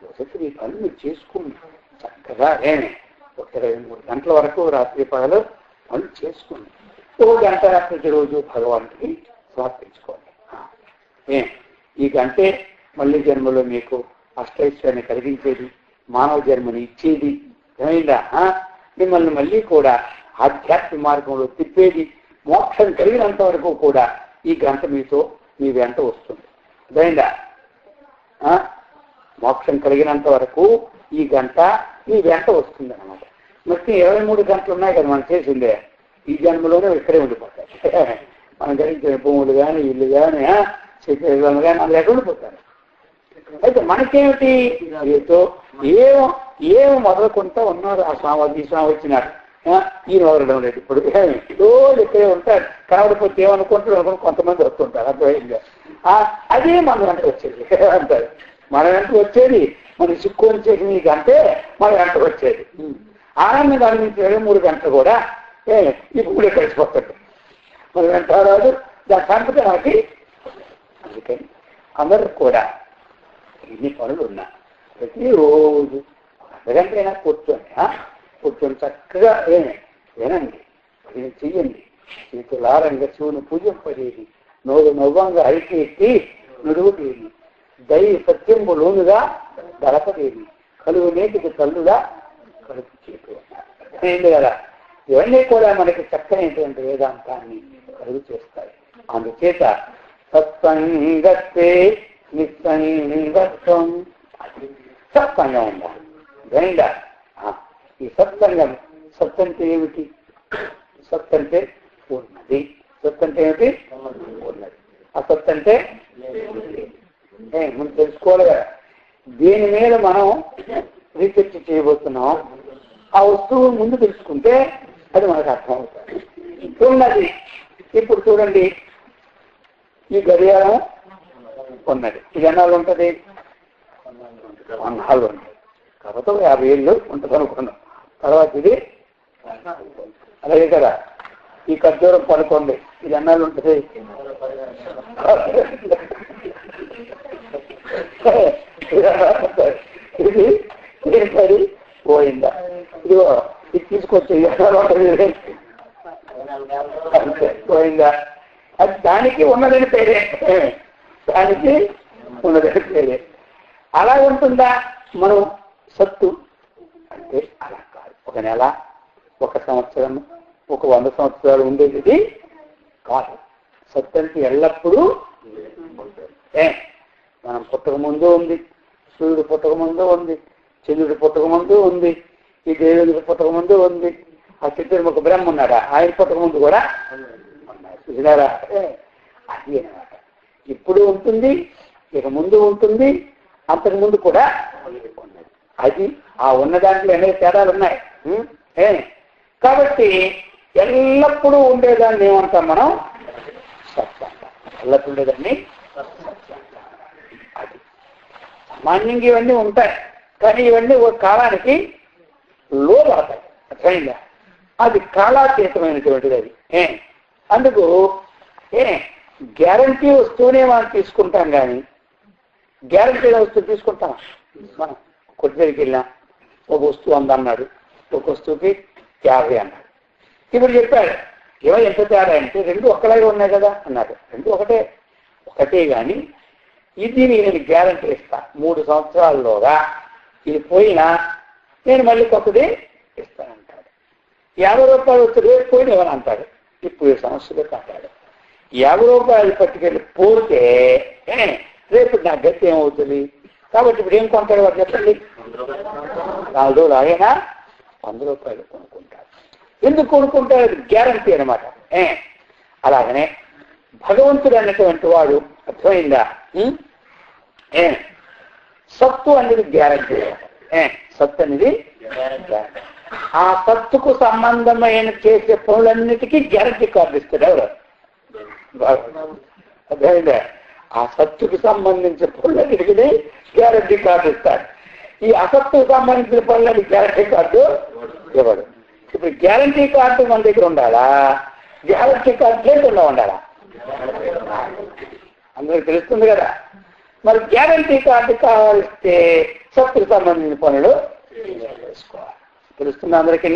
రోజు ఈ పని మీరు చేసుకోండి చక్కగా. 23 గంటల వరకు రాత్రి పగలు పనులు చేసుకోండి. 1 గంట ప్రతిరోజు భగవానుడికి సమర్పించుకోండి. ఈ గంటే మళ్ళీ జన్మలో మీకు అష్టైశ్వర్యాన్ని కలిగించేది, మానవ జన్మని ఇచ్చేది. ఏమైందా? మిమ్మల్ని మళ్ళీ కూడా ఆధ్యాత్మిక మార్గంలో తిప్పేది. మోక్షం కలిగినంత వరకు కూడా ఈ గంట మీ వెంట వస్తుంది. అర్థమైందా? మోక్షం కలిగినంత వరకు ఈ గంట మీ వెంట వస్తుంది అన్నమాట. మొత్తం 23 గంటలు ఉన్నాయి కదా మనం చేసిందే. ఈ జన్మలోనే ఇక్కడే ఉండిపోతాయి. మనం ధరించిన భూములు కానీ, ఇల్లు కానీ, శరీరం కానీ అందులో ఎక్కడ ఉండిపోతారు. అయితే మనకేమిటి? ఏం మొదలుకుంటా ఉన్నారు. ఆ స్వామి ఈ స్వామి వచ్చినారు, ఈయన వదలడం లేదు. ఇప్పుడు రోజు ఇక్కడే ఉంటారు. కనబడిపోతే ఏమనుకుంటారు అనుకుని కొంతమంది వస్తుంటారు. అర్థమైందా? అదే మన వెంట వచ్చేది అంటారు. మన వెంట వచ్చేది మన చిక్కుని చేసి నీకు అంటే మన వెంట వచ్చేది. ఆనందంగా అనిపించే 23 గంటలు కూడా ఇప్పుడు కలిసిపోతాడు. మన వెంట రాదు. దాని సంగతి మనకి. అందుకని అందరూ కూడా ఇన్ని పనులు ఉన్నా ప్రతిరోజు అర్ధగంట అయినా కూర్చొని చక్కగా వినండి, చెయ్యండి. చేతులారంగా శివుని పూజింపడేది, నోరు నవ్వంగా అరికి ఎత్తి నుడుగుటేది, దై సత్యంబు లోనుగా దళపడేది, కలుగు నేటికి తల్లుగా కలుపు చేతు అయింది కదా. ఇవన్నీ కూడా మనకి చక్కనైనటువంటి వేదాంతాన్ని కలుగు చేస్తాయి. అందుచేత సత్సంగత్తే నిస్సంగత్వం, సత్సంగం ఉండాలి. అర్థమైందా? ఈ సత్సంగం, సత్ అంటే ఏమిటి? సత్ అంటే ఉన్నది. సత్ అంటే ఏమిటి? ఉన్నది. అసత్ అంటే మనం తెలుసుకోవాలి కదా. దీని మీద మనం రీసెర్చ్ చేయబోతున్నాం. ఆ వస్తువు ముందు తెలుసుకుంటే అది మనకు అర్థం అవుతుంది. ఉన్నది. ఇప్పుడు చూడండి, ఈ గడియారం ఉన్నది. ఇది ఎన్నాళ్ళు ఉంటుంది? 100 ఉంటుంది. కాకపోతే 50 ఏళ్ళు ఉంటుంది అనుకున్నాం. తర్వాత ఇది అలాగే కదా. ఈ ఖర్జూరం పడుకోండి, ఇది ఎన్నాళ్ళు ఉంటుంది? ఇది ఏంటది? పోయిందా? ఇదిగో ఇది తీసుకొచ్చి ఎన్నాళ్ళు ఉంటుంది? అంతే, పోయిందా? అది దానికి ఉన్నదని పేరే, దానికి ఉన్నదని పేరే. అలా ఉంటుందా? మనం సత్తు అంటే అలా కాదు. ఒక నెల, ఒక సంవత్సరం, ఒక 100 సంవత్సరాలు ఉండేది కాదు. సత్తు అంటే ఎల్లప్పుడూ ఉంటుంది. మనం పుట్టక ముందు ఉంది, సూర్యుడు పుట్టక ముందు ఉంది, చంద్రుడు పుట్టక ముందు ఉంది, ఈ దేవుడికి పుట్టక ముందు ఉంది, ఆ చిత్రముఖ బ్రహ్మ ఉన్నాడా, ఆయన పుట్టక ముందు కూడా ఉన్నారు. చూసినారా? అది అనమాట. ఇప్పుడు ఉంటుంది, ఇక ముందు ఉంటుంది, అంతకు ముందు కూడా ఉన్నది. అది ఆ ఉన్న దాంట్లో అనేక తేడాలు ఉన్నాయి. కాబట్టి ఎల్లప్పుడూ ఉండేదాన్ని ఏమంటాం మనం? సత్యం. ఎల్లప్పుడూ ఉండేదాన్ని అది. సామాన్యంగా ఇవన్నీ ఉంటాయి, కానీ ఇవన్నీ ఒక కాలానికి లోపడతాయి. అర్థమైందా? అది కాలాతీతమైనటువంటిది. అది అందుకు గ్యారంటీ వస్తువునే మనం తీసుకుంటాం, కానీ గ్యారంటీ వస్తువు తీసుకుంటాం. మనం కొద్ది దగ్గరికి వెళ్ళాం, ఒక వస్తువు 100 అన్నాడు, ఒక వస్తువుకి 50 అన్నాడు. ఇప్పుడు చెప్పాడు, ఏమో ఎంత తేడా అంటే 2 ఒక్కలాగే ఉన్నాయి కదా అన్నాడు. 2 ఒకటే కానీ ఇది నేను గ్యారంటీ ఇస్తా, 3 సంవత్సరాల్లోగా ఇది పోయినా నేను మళ్ళీ కొత్తది ఇస్తానంటాడు. 50 రూపాయలు వచ్చి రేపు పోయిన ఇవ్వని అంటాడు. ఇప్పుడు సమస్యలు కాటాడు. 50 రూపాయలు పట్టుకెళ్ళి పోతే రేపు నా గతి ఏమవుతుంది? కాబట్టి ఇప్పుడు ఏం కొంటాడు వాడు చెప్పండి? 4 రోజులు అయినా 100 రూపాయలు కొనుక్కుంటాడు. ఎందుకు కొనుక్కుంటాడు? గ్యారంటీ అనమాట. అలాగనే భగవంతుడు అన్నటువంటి వాడు, అర్థమైందా? సత్తు అనేది గ్యారంటీ. సత్తు అనేది గ్యారంటీ. ఆ సత్తుకు సంబంధమైన చేసే పనులన్నిటికీ గ్యారంటీ కార్డు ఇస్తాడు ఎవరు? అర్థమైందా? ఆ సత్తుకు సంబంధించిన పనులన్నిటికీ గ్యారంటీ కార్డు ఇస్తాడు. ఈ అసత్తుకు సంబంధించిన పనులకి గ్యారంటీ కార్డు ఇవ్వడు. ఇప్పుడు గ్యారంటీ కార్డు మన దగ్గర ఉండాలా? గ్యారంటీ కార్డు లేకుండా ఉండాలా? అందరికి తెలుస్తుంది కదా. మరి గ్యారంటీ కార్డు కావాలిస్తే సత్తుకు సంబంధించిన పనులు చేసుకోవాలి. తెలుస్తుంది అందరికీ.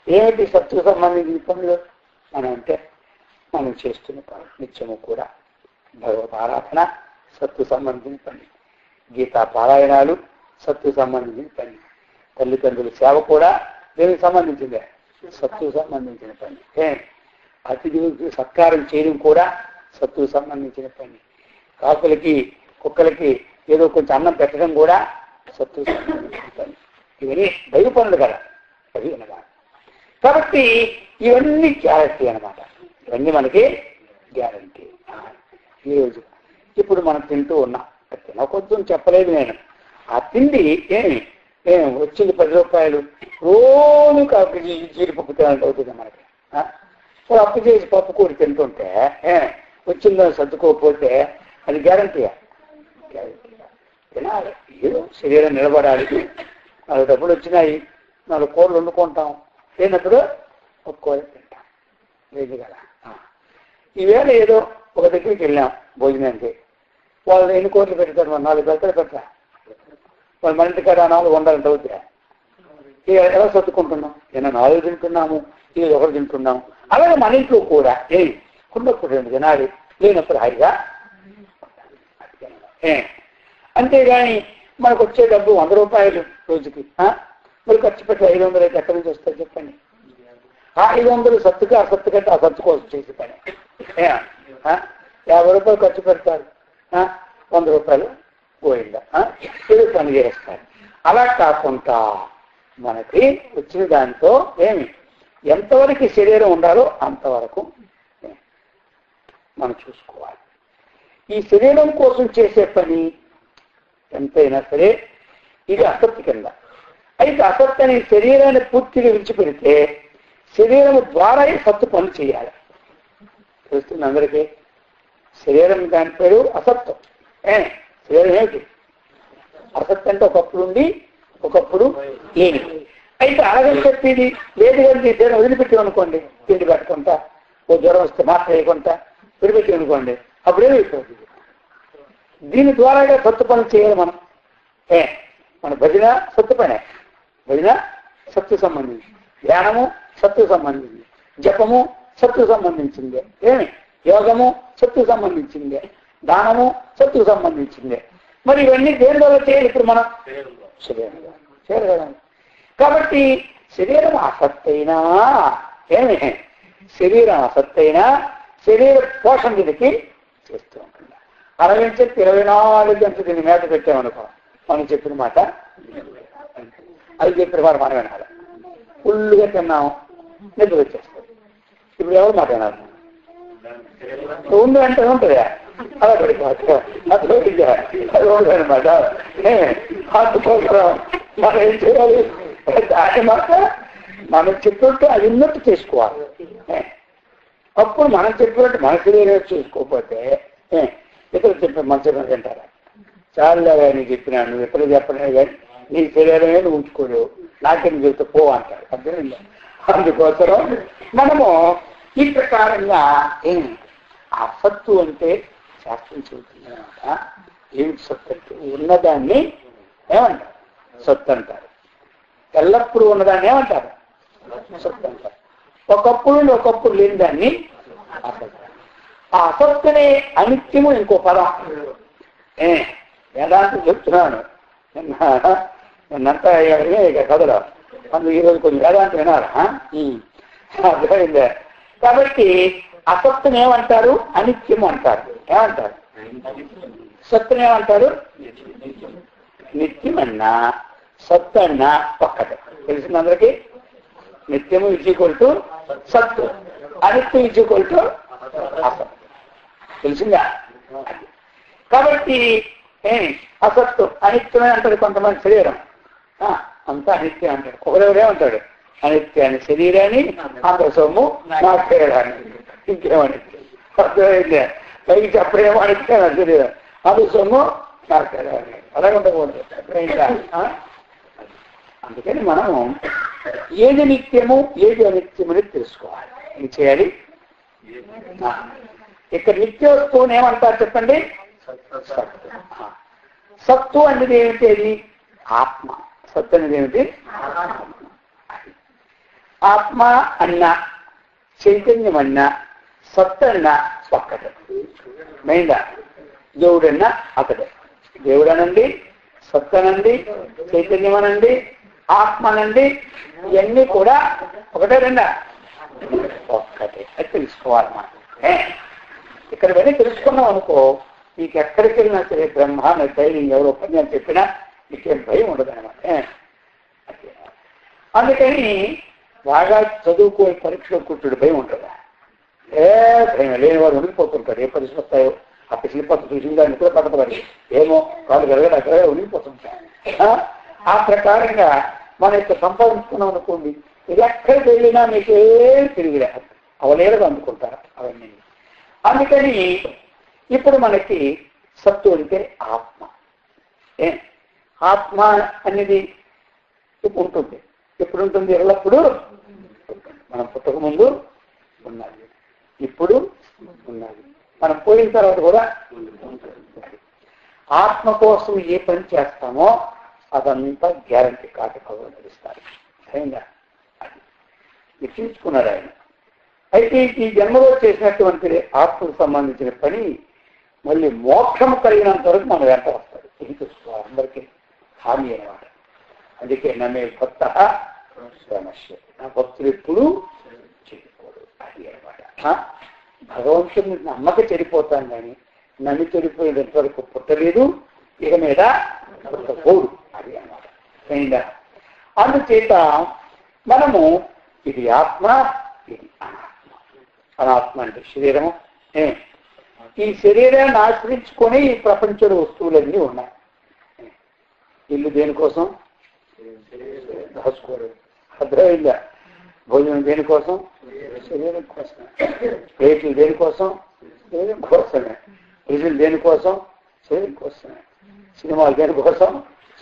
ఏమిటి సత్తుకు సంబంధించిన పనులు? మనం అంటే మనం చేస్తున్న పని నిత్యము కూడా భగవత్ ఆరాధన సత్తు సంబంధించిన పని, గీతా పారాయణాలు సత్తు సంబంధించిన పని, తల్లిదండ్రుల సేవ కూడా దేనికి సంబంధించిందే? సత్తుకు సంబంధించిన పని. అతిథులకు సత్కారం చేయడం కూడా సత్తుకు సంబంధించిన పని. కాకులకి కుక్కలకి ఏదో కొంచెం అన్నం పెట్టడం కూడా సత్తుకు సంబంధించిన పని. ఇవన్నీ దైవ పనులు కదా అవి అన్నమాట. కాబట్టి ఇవన్నీ గ్యారంటీ అనమాట. ఇవన్నీ మనకి గ్యారంటీ. ఈరోజు ఇప్పుడు మనం తింటూ ఉన్నాం, తిన కొంచెం చెప్పలేదు నేను. ఆ తిండి వచ్చింది 10 రూపాయలు, రోజు జీడిపప్పు తినాలంటే అవుతుంది మనకి. అప్పు చేసి పప్పు కూడి తింటుంటే వచ్చిందని సర్దుకోకపోతే అది గ్యారంటీయా? గ్యారంటీయా? తినాలి. ఏదో శరీరం నిలబడాలి. 4 డబ్బులు వచ్చినాయి, 4 కూరలు వండుకుంటాం, లేనప్పుడు ఒక కూర తింటాం. లేదు కదా. ఈవేళ ఏదో ఒక దగ్గరికి వెళ్ళాం భోజనానికి, వాళ్ళు ఎన్ని కూరలు పెడతారు? 4 పెడతారు పెట్టరా? వాళ్ళు మన ఇంటికాడ 4 వండాలంటే అవుతారా? ఎలా సర్దుకుంటున్నాం? ఏమైనా 4 తింటున్నాము, ఇది ఒకటి తింటున్నాం. అలాగే మన ఇంట్లో కూడా ఉన్నప్పుడు 2 తినాలి, లేనప్పుడు హాయిగా. అంతేగాని మనకు వచ్చే డబ్బు 100 రూపాయలు రోజుకి, మరి ఖర్చు పెట్టి 500 అయితే ఎక్కడి నుంచి వస్తుంది చెప్పండి. 500 సత్తుగా అసత్తుకంటే అసత్తు కోసం చేసి పని. 50 రూపాయలు ఖర్చు పెడతారు, 100 రూపాయలు పోయిందా ఇది పని చేస్తారు. అలా కాకుండా మనకి వచ్చిన దాంతో ఎంతవరకు శరీరం ఉండాలో అంతవరకు మనం చూసుకోవాలి. ఈ శరీరం కోసం చేసే పని ఎంతైనా సరే ఇది అసత్తి కింద. అయితే అసత్తని శరీరాన్ని పూర్తిగా విడిచిపెడితే శరీరం ద్వారా సత్తు పనులు చేయాలి. తెలుస్తుంది అందరికీ. శరీరం దాని పేరు అసత్వం. శరీరం ఏమిటి? అసత్తు అంటే ఒకప్పుడు ఉండి ఒకప్పుడు లేని. అయితే అలాగని చెప్పేది లేదు కానీ శరీరం వదిలిపెట్టి అనుకోండి, తిండి పెట్టుకుంటా, ఓ జ్వరం వస్తే మాత్రం వేయకుండా వదిలిపెట్టి అనుకోండి, అప్పుడేమైపోతుంది. దీని ద్వారాగా సత్తు పనులు చేయాలి మనం. మన భజన సత్తు పనే, భజన సత్తు సంబంధించి, ధ్యానము సత్తు సంబంధించింది, జపము సత్తు సంబంధించిందే, యోగము సత్తు సంబంధించిందే, దానము సత్తు సంబంధించిందే. మరి ఇవన్నీ దేని ద్వారా చేయాలి? ఇప్పుడు మనం శరీరం చేయాలి కదా. కాబట్టి శరీరం అసత్తైనా శరీరం అసత్తైనా శరీర పోషణ దీనికి చేస్తూ ఉంటుంది. 24 గంటలు దీన్ని మేత పెట్టామనుకో, మనం చెప్పిన మాట అది చెప్పిన వారు మనం వినాలి. ఫుల్గా తిన్నాము, నిద్ర వచ్చేస్తుంది. ఇప్పుడు ఎవరు మాట వినాలి? ఉంది అంటే ఉంటుందా? అలా పడిపోతుంది. అది ఉండదన్నమాట. అందుకోసం మనం ఏం చేయాలి? దాని మాట మనం చెప్పినట్టు అది ఉన్నట్టు చేసుకోవాలి. అప్పుడు మనం చెప్పినట్టు మన శరీరం చూసుకోకపోతే ఇతరులు చెప్పే మంచిగా తింటారా? చాలా నీకు చెప్పినాను, నువ్వు ఇతరులు చెప్పలే కానీ నీ శరీరమే నువ్వు ఉంచుకోలేవు, నాకేం చెబుతూ పో అంటారు. అర్థమైందా? అందుకోసం మనము ఈ ప్రకారంగా అసత్తు అంటే శాస్త్రం చెబుతుందన్నమాట. ఏమిటి సత్తు అంటే ఉన్నదాన్ని ఏమంటారు? సత్తు అంటారు. ఎల్లప్పుడూ ఉన్నదాన్ని ఏమంటారు? సత్తు అంటారు. ఒకప్పుడు లేని దాన్ని అసత్తు. ఆ అసత్తునే అనిత్యము ఇంకో పదం. వేదాంతం చెప్తున్నాను నిన్నంతా కథలో, అందుకు ఈరోజు కొంచెం వేదాంతం వినారా? అర్థమైందే. కాబట్టి అసత్తుని ఏమంటారు? అనిత్యము అంటారు. ఏమంటారు? సత్తుని ఏమంటారు? నిత్యమన్నా సత్తు అన్నా ఒక్కటే. తెలిసింది అందరికీ. నిత్యము ఇచ్చుకొల్టు సత్తు, అనిత్యం ఇచ్చుకొల్టు అసత్తు. తెలిసిందా? కాబట్టి అసత్తు అనిత్యమే అంటాడు కొంతమంది. శరీరం అంతా అనిత్యం అంటాడు. ఒకరెవరేమంటాడు? అనిత్యాన్ని శరీరాన్ని, అంత సొమ్ము నా శరీరాన్ని. ఇంకేమనిత్యం? అర్థమైందే. పైకి చెప్పడేమో అనిత్యం నా శరీరం, అంత సొమ్ము నా శరీరాన్ని. అలాగే ఉండకూడదు. అర్థమైందా? అందుకని మనము ఏది నిత్యము ఏది అనిత్యమని తెలుసుకోవాలి. ఏం చేయాలి? ఇక్కడ నిత్య వస్తువుని ఏమంటారు చెప్పండి? సత్తు. సత్తు అనేది ఏమిటి? ఆత్మ. సత్తు అనేది ఏమిటి? ఆత్మ అన్న, చైతన్యం అన్న, సత్తు అన్న ఒక్కటే. మెయిన్గా దేవుడన్నా అతడే. దేవుడనండి, సత్తు అనండి, చైతన్యం అనండి, ఆత్మ అనండి, ఇవన్నీ కూడా ఒకటే రెండా? ఒక్కటే. అది తెలుసుకోవాలి మనం. ఇక్కడ వెళ్ళి తెలుసుకున్నాం అనుకో, నీకు ఎక్కడికి వెళ్ళినా సరే బ్రహ్మ ధైర్యం ఎవరో పని అని చెప్పినా నీకేం భయం ఉండదు అనమాట. అందుకని బాగా చదువుకోని పరీక్షలో కూర్చుడు భయం ఉంటుందా? భయం లేని వాడు ఉండిపోతుంటాడు. ఏ పరిస్థితి వస్తాయో ఆ పిసిలిపత్తు చూసిన దాన్ని కూడా పడతారు. ఏమో వాళ్ళు జరగదు, అక్కడ ఉండిపోతుంటారు. ఆ ప్రకారంగా మన యొక్క సంపాదించుకున్నాం అనుకోండి, ఇది ఎక్కడికి వెళ్ళినా మీకేం తిరిగిలే అవలేరుగా అందుకుంటారు అవన్నీ. అందుకని ఇప్పుడు మనకి సత్తు అంటే ఆత్మ. ఆత్మ అనేది ఉంటుంది. ఎప్పుడు ఉంటుంది? ఎల్లప్పుడూ మనం పుట్టక ముందు ఉన్నది, ఇప్పుడు ఉన్నది, మనం పోయిన తర్వాత కూడా ఉంటుంది. ఆత్మ కోసం ఏ పని చేస్తామో అదంతా గ్యారంటీ కాకపోతే తెలుస్తారు. సరేనా? ఇచ్చించుకున్నాడు ఆయన. అయితే ఈ జన్మలో చేసినటువంటి ఆత్మకు సంబంధించిన పని మళ్ళీ మోక్షము కలిగినంత వరకు మన వెంట వస్తాడు. ఇది చూసుకోవాలి, అందరికీ హామీ అనమాట. అందుకే నమ్మే భక్త సమస్య, నా భక్తులు ఎప్పుడు చెడిపోడు, అది అనమాట. భగవంతుని నమ్మక చెడిపోతాను కానీ నమ్మి చెడిపోయేంత వరకు పుట్టలేదు, ఇక మీద పుట్టకూడు, అది అనమాట. అయిందా? అందుచేత మనము ఇది ఆత్మ, ఇది అనాత్మ. అనాత్మ అంటే శరీరము. ఈ శరీరాన్ని ఆశ్రయించుకొని ఈ ప్రపంచంలో వస్తువులన్నీ ఉన్నాయి. ఇల్లు దేనికోసం? దాచుకోవడం. అర్థమైందా? భోజనం దేనికోసం? శరీరం కోసమే. ప్లేట్లు దేనికోసం? శరీరం కోసమే. రిజులు దేనికోసం? శరీరం కోసమే. సినిమాలు దేనికోసం?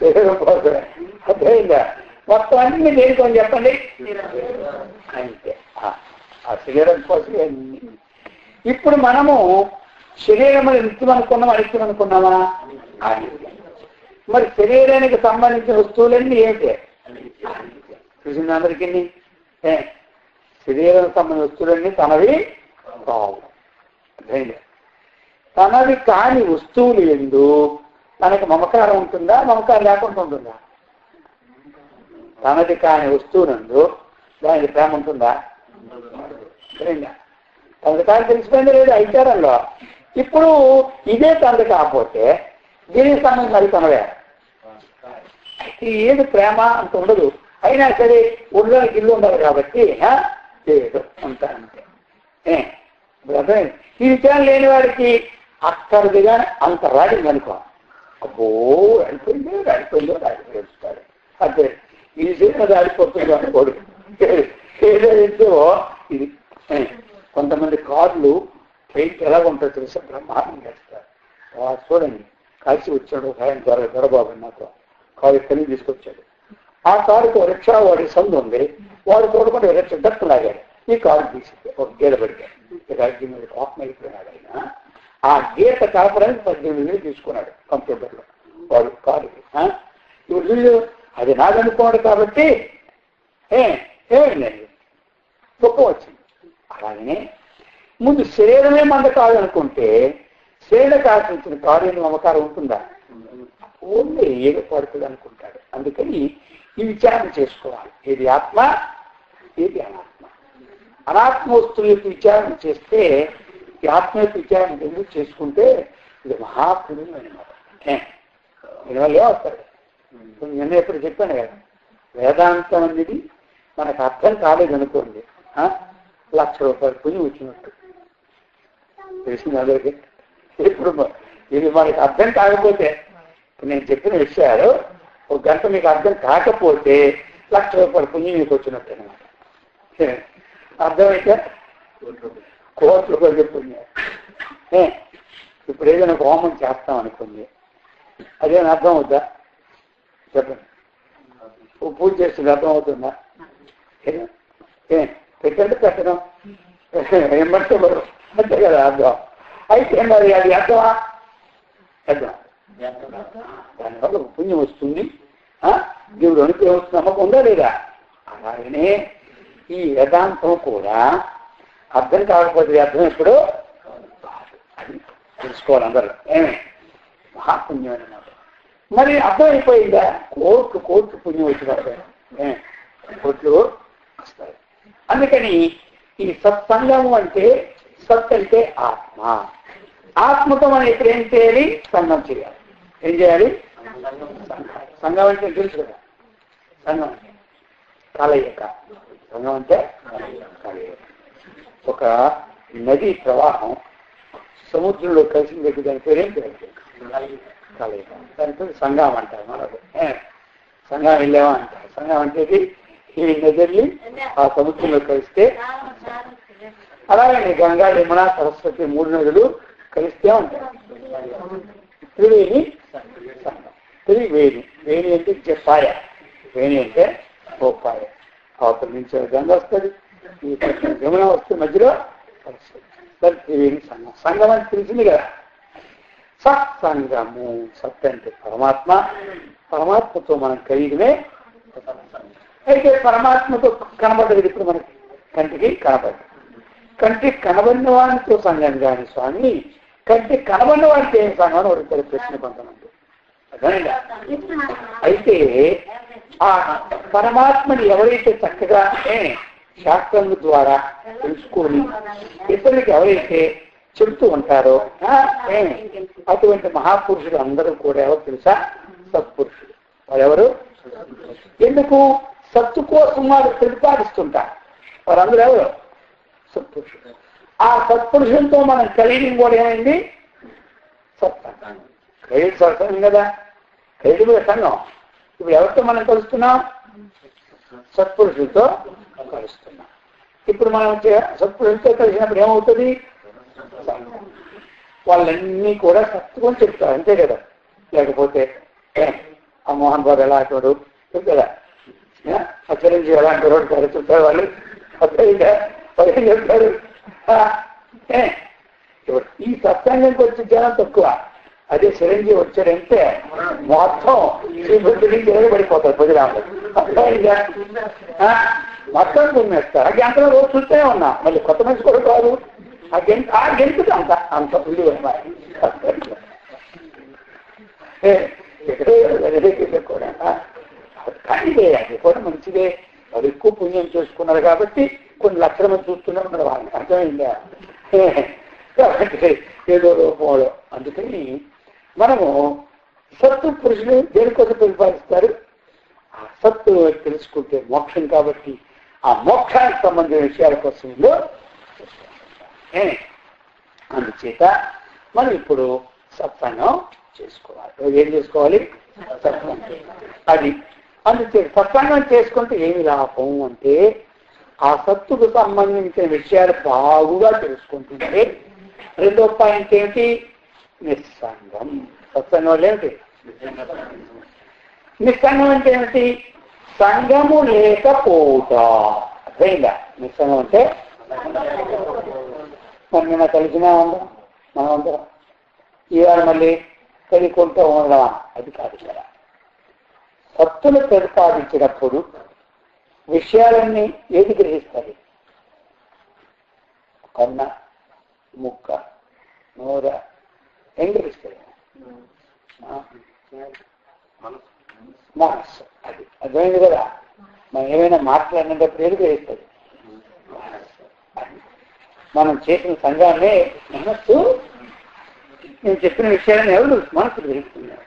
శరీరం కోసమే. అర్థమైందా? మొత్తం అన్ని దేనికోసం చెప్పండి, అంతే. ఆ శరీరం కోసమే. ఇప్పుడు మనము శరీరం నిత్యం అనుకున్నామా, అనిత్యం అనుకున్నామా? మరి శరీరానికి సంబంధించిన వస్తువులన్నీ ఏమిటి? చూసింది అందరికీ. శరీరానికి సంబంధించిన వస్తువులన్నీ తనవి కావు. తనవి కాని వస్తువులు ఎందు తనకి మమకారం ఉంటుందా, మమకారం లేకుండా ఉంటుందా? తనది కాని వస్తువునందు దానికి ప్రేమ ఉంటుందా? తనది కాని తెలిసిపోయింది లేదు ఐచారంలో. ఇప్పుడు ఇదే తనది కాకపోతే దీనికి సంబంధించి మరి తనవే. ఏది ప్రేమ అంత ఉండదు. అయినా సరే ఉండడానికి ఇల్లు ఉండదు కాబట్టి లేదు ఉంటానంటే. ఈ విషయాలు లేని వాడికి అక్కడిదిగా అంత రాడింది అనుకో, అబ్బో అడిపోయిందో రాడిపోయిస్తాడు. అంటే ఈ విషయం రాడిపోతుంది అనుకోడు. ఏదో ఇది కొంతమంది కార్లు పెయింట్ ఎలాగ ఉంటుంది తెలుసా, బ్రహ్మాండం చేస్తారు. చూడండి, కలిసి వచ్చాడు ఒక ఆయన దొరబాబు నాతో కారు కలిగి తీసుకొచ్చాడు. ఆ కారుకు రిక్షా వాడి సందు ఉంది, వాడు చూడకుండా రిక్షా డక్కు లాగాడు. ఈ కారు తీసి ఒక గీత పడిగాడు. ఆఫ్ అయిపోయినాడు ఆయన. ఆ గీత కాపడానికి 18,000 తీసుకున్నాడు కంప్యూటర్లో వాడు కారు. ఇప్పుడు వీళ్ళు అది నాదనుకోడు కాబట్టి ఏమైందండి గొప్ప వచ్చింది. అలాగనే ముందు శరీరమే మంద కాదనుకుంటే శరీరకు ఆశించిన కార్యం మమకారం ఉంటుందా? ఓన్లీ ఏదో పడుతుంది అనుకుంటాడు. అందుకని ఈ విచారణ చేసుకోవాలి. ఏది ఆత్మ, ఏది అనాత్మ. అనాత్మ వస్తువు యొక్క విచారణ చేస్తే ఈ ఆత్మ యొక్క విచారణ ఎందుకు చేసుకుంటే ఇది మహాపుణ్యం అనమాట. దీనివల్ల ఏమవుతాడు? నేను ఎప్పుడు చెప్పాను కదా, వేదాంతం అనేది మనకు అర్థం కాలేదనుకోండి, 1,00,000 రూపాయలు పుణ్యం వచ్చినట్టు తెలిసింది అందరికీ. ఇప్పుడు ఇది మనకి అర్థం కాకపోతే, నేను చెప్పిన విషయాలు 1 గంట మీకు అర్థం కాకపోతే 1,00,000 రూపాయల పుణ్యం మీకు వచ్చినట్టు అనమాట. అర్థమైతే కోట్ల రూపాయలు పుణ్యం. ఇప్పుడు ఏదైనా హోమం చేస్తాం అనుకోండి, అదేమైనా అర్థం అవుతుందా? చెప్పండి. పూజ చేస్తుంది అర్థం అవుతుందా? పెట్టండి పెట్టడం ఏమంటే అంతే కదా అర్థం. అయితే మరి అది అర్థమా? అర్థం. దానివల్ల పుణ్యం వస్తుంది, దేవుడు అనుకూలం వస్తుంది, నమ్మకం ఉందా లేదా? అలాగనే ఈ వేదాంతం కూడా అర్థం కాకపోతే అర్థం ఎప్పుడో అది తెలుసుకోవాలి అందరూ. మహాపుణ్యం అన్నమాట. మరి అర్థం అయిపోయిందా? కోట్లు పుణ్యం వచ్చినట్టు కోట్లు వస్తాయి. అందుకని ఈ సత్సంగము అంటే, సత్ అంటే ఆత్మ. ఆత్మతో మనం ఇప్పుడు ఏం చేయాలి? సంఘం చేయాలి. ఏం చేయాలి? సంఘం అంటే తెలుసు కదా, సంఘం అంటే కలయిక. సంఘం అంటే కలయిక. ఒక నది ప్రవాహం సముద్రంలో కలిసిన దగ్గర దాని పేరేం పేరు? కలయిక. దానితో సంఘం అంటారు. మనకు సంఘం వెళ్ళామా అంటారు. సంఘం అంటే ఈ నదుల్ని ఆ సముద్రంలో కలిస్తే, అలాగే గంగా, యమున, సరస్వతి 3 నదులు కలిస్తే ఉంటాయి త్రివేణి సంఘం. త్రివేణి, వేణి అంటే పాయ, వేణి అంటే ఓ పాయ. అవతల నుంచి గంగా వస్తుంది, ఈ యమున వస్తే మధ్యలో సరస్వతి. త్రివేణి సంఘం. సంఘం అని తెలిసింది కదా. సత్సంగము. సత్ అంటే పరమాత్మ. పరమాత్మతో మనం కలిగినే. అయితే పరమాత్మతో కనబడ్డది ఇప్పుడు మనకి కంటికి కనబడి, కంటికి కనబడిన వాడితో సంఘం కాని స్వామి, కంటికి కనబడిన వాడికి ఏం సంఘం అని ఒకటి ప్రశ్న కొంతమంది. అర్థమైందా? అయితే ఆ పరమాత్మని ఎవరైతే చక్కగా శాస్త్రం ద్వారా తెలుసుకొని ఇతరులకు ఎవరైతే చెబుతూ ఉంటారో అటువంటి మహాపురుషులు అందరూ కూడా ఎవరు తెలుసా? సత్పురుషులు. వారెవరు? ఎందుకు? సత్తు కోసం వారు ప్రతిపాదిస్తుంటారు. వారందరూ ఎవరు? సత్పురుషులు. ఆ సత్పురుషులతో మనం కలియడం కూడా ఏమైంది? సత్సంగం. కలియడం సత్సంగం కదా, కలియడం మీద సంఘం. ఇప్పుడు ఎవరితో మనం కలుస్తున్నాం? సత్పురుషులతో కలుస్తున్నాం. ఇప్పుడు మనం సత్పురుషులతో కలిసినప్పుడు ఏమవుతుంది? వాళ్ళన్నీ కూడా సత్తుకొని చెప్తారు, అంతే కదా. లేకపోతే ఆ మోహన్ బాబు ఎలా అంటాడు కదా, అచ్చరించి ఎలా అంటారు చెప్తారు వాళ్ళు. ఏం చెప్తారు? ఇప్పుడు ఈ సత్సంగంకి వచ్చే జనం తక్కువ. అదే చిరంజీవి వచ్చాడంటే మొత్తం శ్రీబుద్ధుడి పడిపోతారు ప్రజలు. మొత్తం తినేస్తారు. ఆ గంటలో రోజు చూస్తూనే ఉన్నా. మళ్ళీ కొత్త మనిషి కూడా కాదు. ఆ గెలుపుకి అంత పుల్లి కూడా. కానీ అది కూడా మంచిదే. వాళ్ళు ఎక్కువ పుణ్యం చేసుకున్నారు కాబట్టి కొన్ని లక్షల మంది చూస్తున్నారు మన వాళ్ళని. అర్థమైందా? కాబట్టి ఏదో రూపంలో. అందుకని మనము సత్తు పురుషులు దేనికోసం ప్రతిపాదిస్తారు? ఆ సత్తు తెలుసుకుంటే మోక్షం కాబట్టి ఆ మోక్షానికి సంబంధించిన విషయాల కోసం అందుచేత మనం ఇప్పుడు సత్సంగం చేసుకోవాలి. ఏం చేసుకోవాలి? సత్సంగం. అది అందుచేత సత్సంగం చేసుకుంటే ఏమి లాభం అంటే ఆ సత్తుకు సంబంధించిన విషయాలు బాగుగా తెలుసుకుంటుంటే రెండో పాయింట్ ఏమిటి? నిస్సంగం. సత్సంగం వల్ల ఏమిటి? నిస్సంగం అంటే ఏమిటి? సంగము లేకపోత. అర్థమైందా? నిస్సంగం అంటే మరి నిన్న కలిసినా ఉందాం మనమందరం, ఇవాళ మళ్ళీ కలికుంటూ ఉండడం అది కాదు కదా. సత్తులు ప్రతిపాదించినప్పుడు విషయాలన్నీ ఏది గ్రహిస్తుంది? కన్న, ముక్క, నోర ఏం గ్రహిస్తుంది? మనస్సు. అది అర్థమైంది కదా. మనం ఏమైనా మాట్లాడినప్పుడు ఏది గ్రహిస్తుంది? మనం చేసిన సంఘాన్నే మనస్సు, నేను చెప్పిన విషయాలను ఎవరు? మనస్సు గ్రహిస్తున్నారు.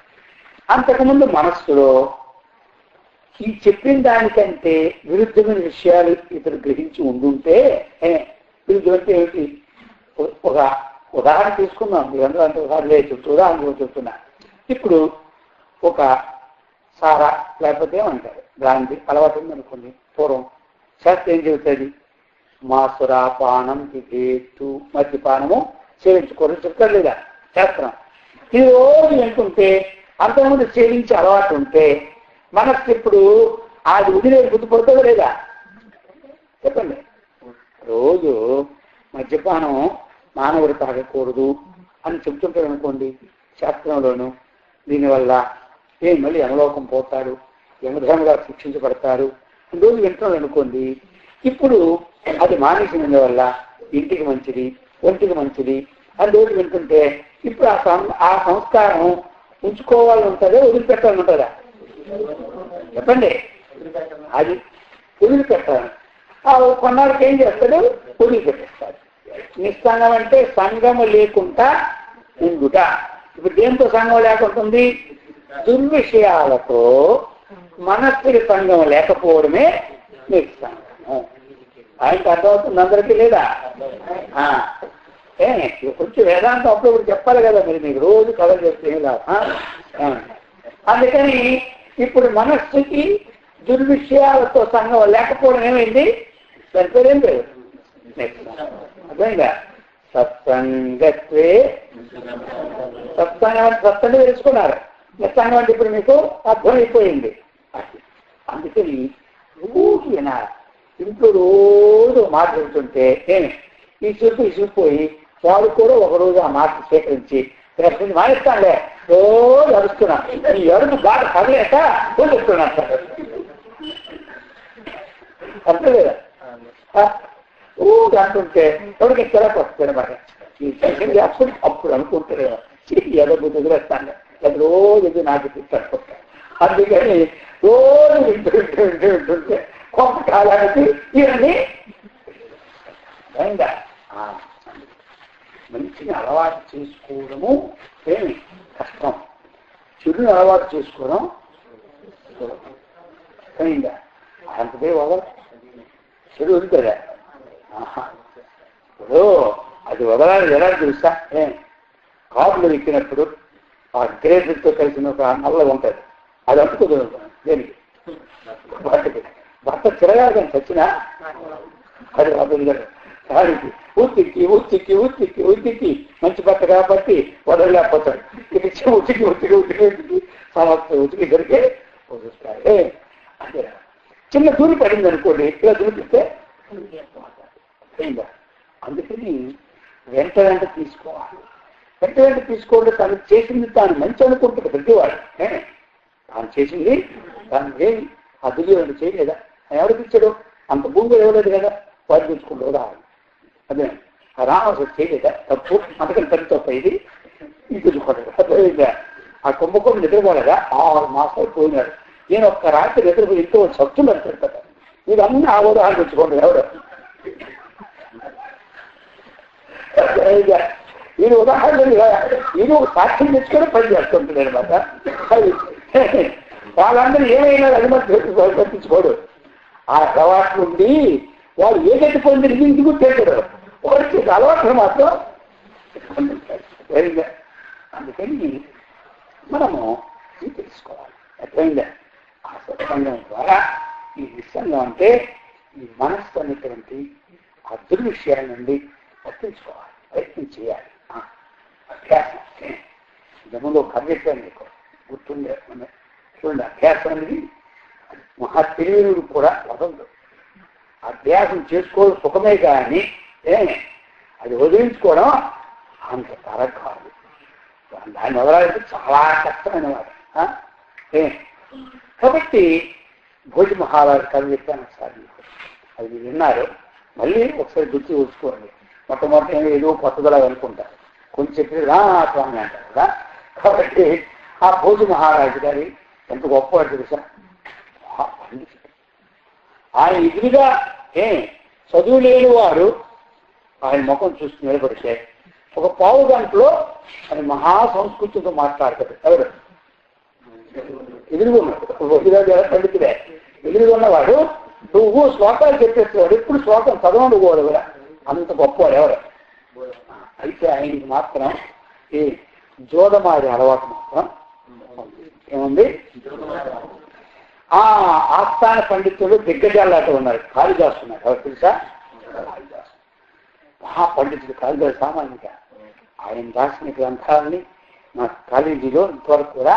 అంతకుముందు మనస్సులో ఈ చెప్పిన దానికంటే విరుద్ధమైన విషయాలు ఇతరు గ్రహించి ఉండుంటే, విరుద్ధం అంటే ఏమిటి? ఒక ఉదాహరణ తీసుకుందాం. మీరందరూ అంటే ఉదాహరణ చెప్తున్నా. ఇప్పుడు ఒక సారా లేకపోతే ఏమంటారు బ్రాంతి అలవాటు ఉందనుకోండి. పూర్వం శాస్త్రం ఏం చెబుతుంది? మాసురాపానం తిథేతు, మద్యపానము సేవించుకోవాలని చెప్తారు లేదా శాస్త్రం. ఇది రోజు వింటుంటే అంతకుముందు సేవించే అలవాటు ఉంటే మనకు ఇప్పుడు అది వదిలే గుర్తుపడుతుందో లేదా? చెప్పండి. రోజు మద్యపానం మానవుడు తాగకూడదు అని చెప్తుంటారు అనుకోండి శాస్త్రంలోను. దీనివల్ల మళ్ళీ యమలోకం పోతాడు, యమధర్మగా శిక్షించబడతారు అని రోజు వింటున్నాడు అనుకోండి. ఇప్పుడు అది మానేసిన వల్ల ఇంటికి మంచిది, ఒంటికి మంచిది అని రోజు వింటుంటే ఇప్పుడు ఆ సంస్కారం ఉంచుకోవాలని ఉంటుందా, వదిలిపెట్టాలని ఉంటుందా? చెప్పండి. అది వదిలిపెట్టాలి. కొన్నాళ్ళకి ఏం చేస్తాడు? వదిలిపెట్టేస్తాడు. నిస్సంగం అంటే సంగము లేకుండా ఉండుట. ఇప్పుడు దేంతో సంగం లేకుంటుంది? దుర్విషయాలతో మనస్సుకి సంగం లేకపోవడమే నిస్సంగము. ఆయనకు అర్థమవుతుంది అందరికీ లేదా? కొంచెం వేదాంతం అప్పుడు చెప్పాలి కదా. మీరు మీకు రోజు కథ చెప్తే అందుకని ఇప్పుడు మనస్సుకి దుర్విషయాలతో సంగం లేకపోవడం ఏమైంది? దాని పేరేం లేదు. అర్థమైందా? సత్సంగత్వే సత్సంగం తెలుసుకున్నారు. నిస్సంగం అంటే ఇప్పుడు మీకు అర్థమైపోయింది. అందుకని రోజు వినాలి. ఇంట్లో రోజు మాట్లాడుతుంటే ఈ చూసిపోయి వాడు కూడా ఒకరోజు ఆ మాట స్వీకరించి మానేస్తానులే రోజు అరుస్తున్నాను. ఈ అరుగు బాగా కదలేక వదిలేస్తున్నాను సార్. అర్థం లేదా? అంటుంటే ఎవరికి చిరాకు వస్తుంది అనమాట. ఈ సెకండ్ అప్పుడు అనుకుంటారు ఏదో వదిలేస్తాను, అది రోజు నాకు తీసుకుంటాను. అందుకని రోజు వింటుంటే కొంతకాలానికి ఇవన్నీ మంచిగా అలవాటు చేసుకోవడము ఏమి కష్టం, చెడుని అలవాటు చేసుకోవడం అయిందా. అంతదే వదల చెడు వదులుతుందా? ఇప్పుడు అది వదలాలి. ఎలా తెలుసా? కాపులు ఎక్కినప్పుడు ఆ గ్రేజర్తో కలిసిన ఒక నల్ల ఉంటుంది, అది అంటుకోదు దేనికి భర్తకి. భర్త తిరగాలి కానీ చచ్చినా అది వదలదు. దానికి ఉత్తికి ఉత్తికి ఉత్తికి ఉత్తికి మంచి భర్త కాబట్టి వదలలేకపోతాడు. ఇది ఉతికి ఉతికి ఉతికి ఉతికి సమస్త ఉతికి దొరికే వదులుతాయి. అదే చిన్న దూరి పడింది అనుకోండి, ఇలా దూరిపిస్తే అందుకని వెంట తీసుకోవాలి. వెంట తీసుకోవడం తను చేసింది తాను మంచి అనుకుంటుంది ప్రతివాడు. తాను చేసింది తాను ఏమి అదులు చేయలేదా? ఎవరికి ఇచ్చాడు? అంత భూమిలో ఇవ్వలేదు కదా, వాడు తెచ్చుకుంటూ రావాలి. అదే రామసు చేయలేదా? తప్పు. అందుకని తల్లి తప్ప ఇది తెచ్చుకోలేదు. అదే ఆ కుంభకోణం నిద్రపోలేదా? 6 మాసాలు పోయినాడు. నేను ఒక్క రాత్రి నిద్రపోయి ఎంతో సత్తులు అంటాడు. ఇది అన్నీ ఆ ఉదాహరణ తెచ్చుకోండి. ఎవరు ఈయన ఉదాహరణ ఈయన ఒక సాక్ష్యం తెచ్చుకొని పని చేస్తుంటుంది అనమాట. వాళ్ళందరూ ఏమైనా అది మాత్రం పట్టించుకోడు. ఆ అలవాటు నుండి వాళ్ళు ఏ గట్టి పొంది ఇంటికి గుర్తెట్టాడు. ఒకటి అలవాట్లు మాత్రం అందుకని మనము ఇది తెలుసుకోవాలి. ఎట్లయిందా? ఆ సత్సంగం ద్వారా ఈ విషయంలో అంటే ఈ మనస్సు అనేటువంటి ఆ దుర్విషయాల నుండి తప్పించుకోవాలి, ప్రయత్నం చేయాలి. అభ్యాసం జనంలో కవ్యత్వం మీకు గుర్తుండే చూడండి. అభ్యాసం అనేది మహా తెలివినుడు కూడా వదలదు. అభ్యాసం చేసుకోవడం సుఖమే కానీ అది వదిలించుకోవడం అంత తరం కాదు. దాన్ని వదలాలంటే చాలా కష్టమైన వాడు. కాబట్టి భోజ మహారాజు కవి చెప్పాను ఒకసారి, అది మీరు విన్నారు. మళ్ళీ ఒకసారి గుర్తు చూసుకోండి. మొట్టమొదటి ఏదో పట్టుదల అనుకుంటారు, కొంచెం చెప్పి స్వామి అంటారు కదా. కాబట్టి ఆ భోజ మహారాజు గారి ఎంత గొప్పవాడు తెలుసా? ఆయన ఎదురుగా చదువు లేని వారు ఆయన ముఖం చూసి నిలబడితే ఒక పావు గంటలో ఆయన మహాసంస్కృతితో మాట్లాడతాడు. ఎవరు ఎదురుగున్నాడు? పండితుడే ఎదురుగున్నవాడు నువ్వు శ్లోకాలు చెప్పేసేవాడు. ఎప్పుడు శ్లోకం చదవండు కూడా అంత గొప్పవాడు. ఎవరు? అయితే ఆయనకి మాత్రం ఈ జోదమాడి అలవాటు మాత్రం ఏముంది? ఆస్థాన పండితులు దిగ్గజాలాట ఉన్నారు. కాళిదాసు ఉన్నారు. ఎవరు తెలుసా? కాళిదాసు మహాపండితుడు. కాళిదాసు సామాన్యంగా ఆయన రాసిన గ్రంథాలని మా కాలేజీలో ఇంతవరకు కూడా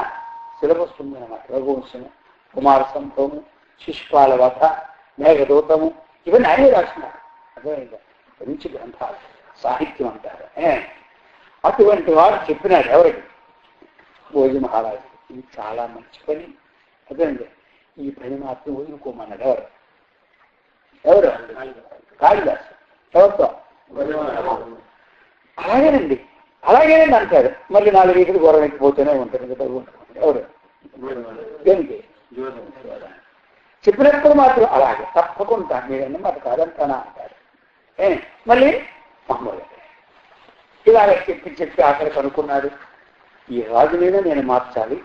సిలబస్ ఉందన్నమాట. రఘువంశము, కుమార సంభవము, శిశుపాల వధ, మేఘదూతము, ఇవన్నీ ఆయనే రాసినారు. అదే మంచి గ్రంథాలు, సాహిత్యం అంటారు. అటువంటి వాడు చెప్పినాడు. ఎవరికి? భోజ మహారాజు. ఇది చాలా మంచి పని. అదేండి ఈ పని మాత్రం వదులుకోమన్నాడు. ఎవరు? కాళిదాసు. ఎవరితో? అలాగేనండి, అలాగేనండి అంటాడు. మళ్ళీ 4 వీకులు గొడవెక్కిపోతూనే ఉంటాడు కదా. ఎవరు? దేనికి? చెప్పినప్పుడు మాత్రం అలాగే తప్పకుండా మీరన్నీ మాట కాదంటానా అంటాడు. మళ్ళీ మామూలు ఇలాగ చెప్పి ఆఖరికి అనుకున్నాడు, ఈ రాజునైనా నేను మార్చాలి,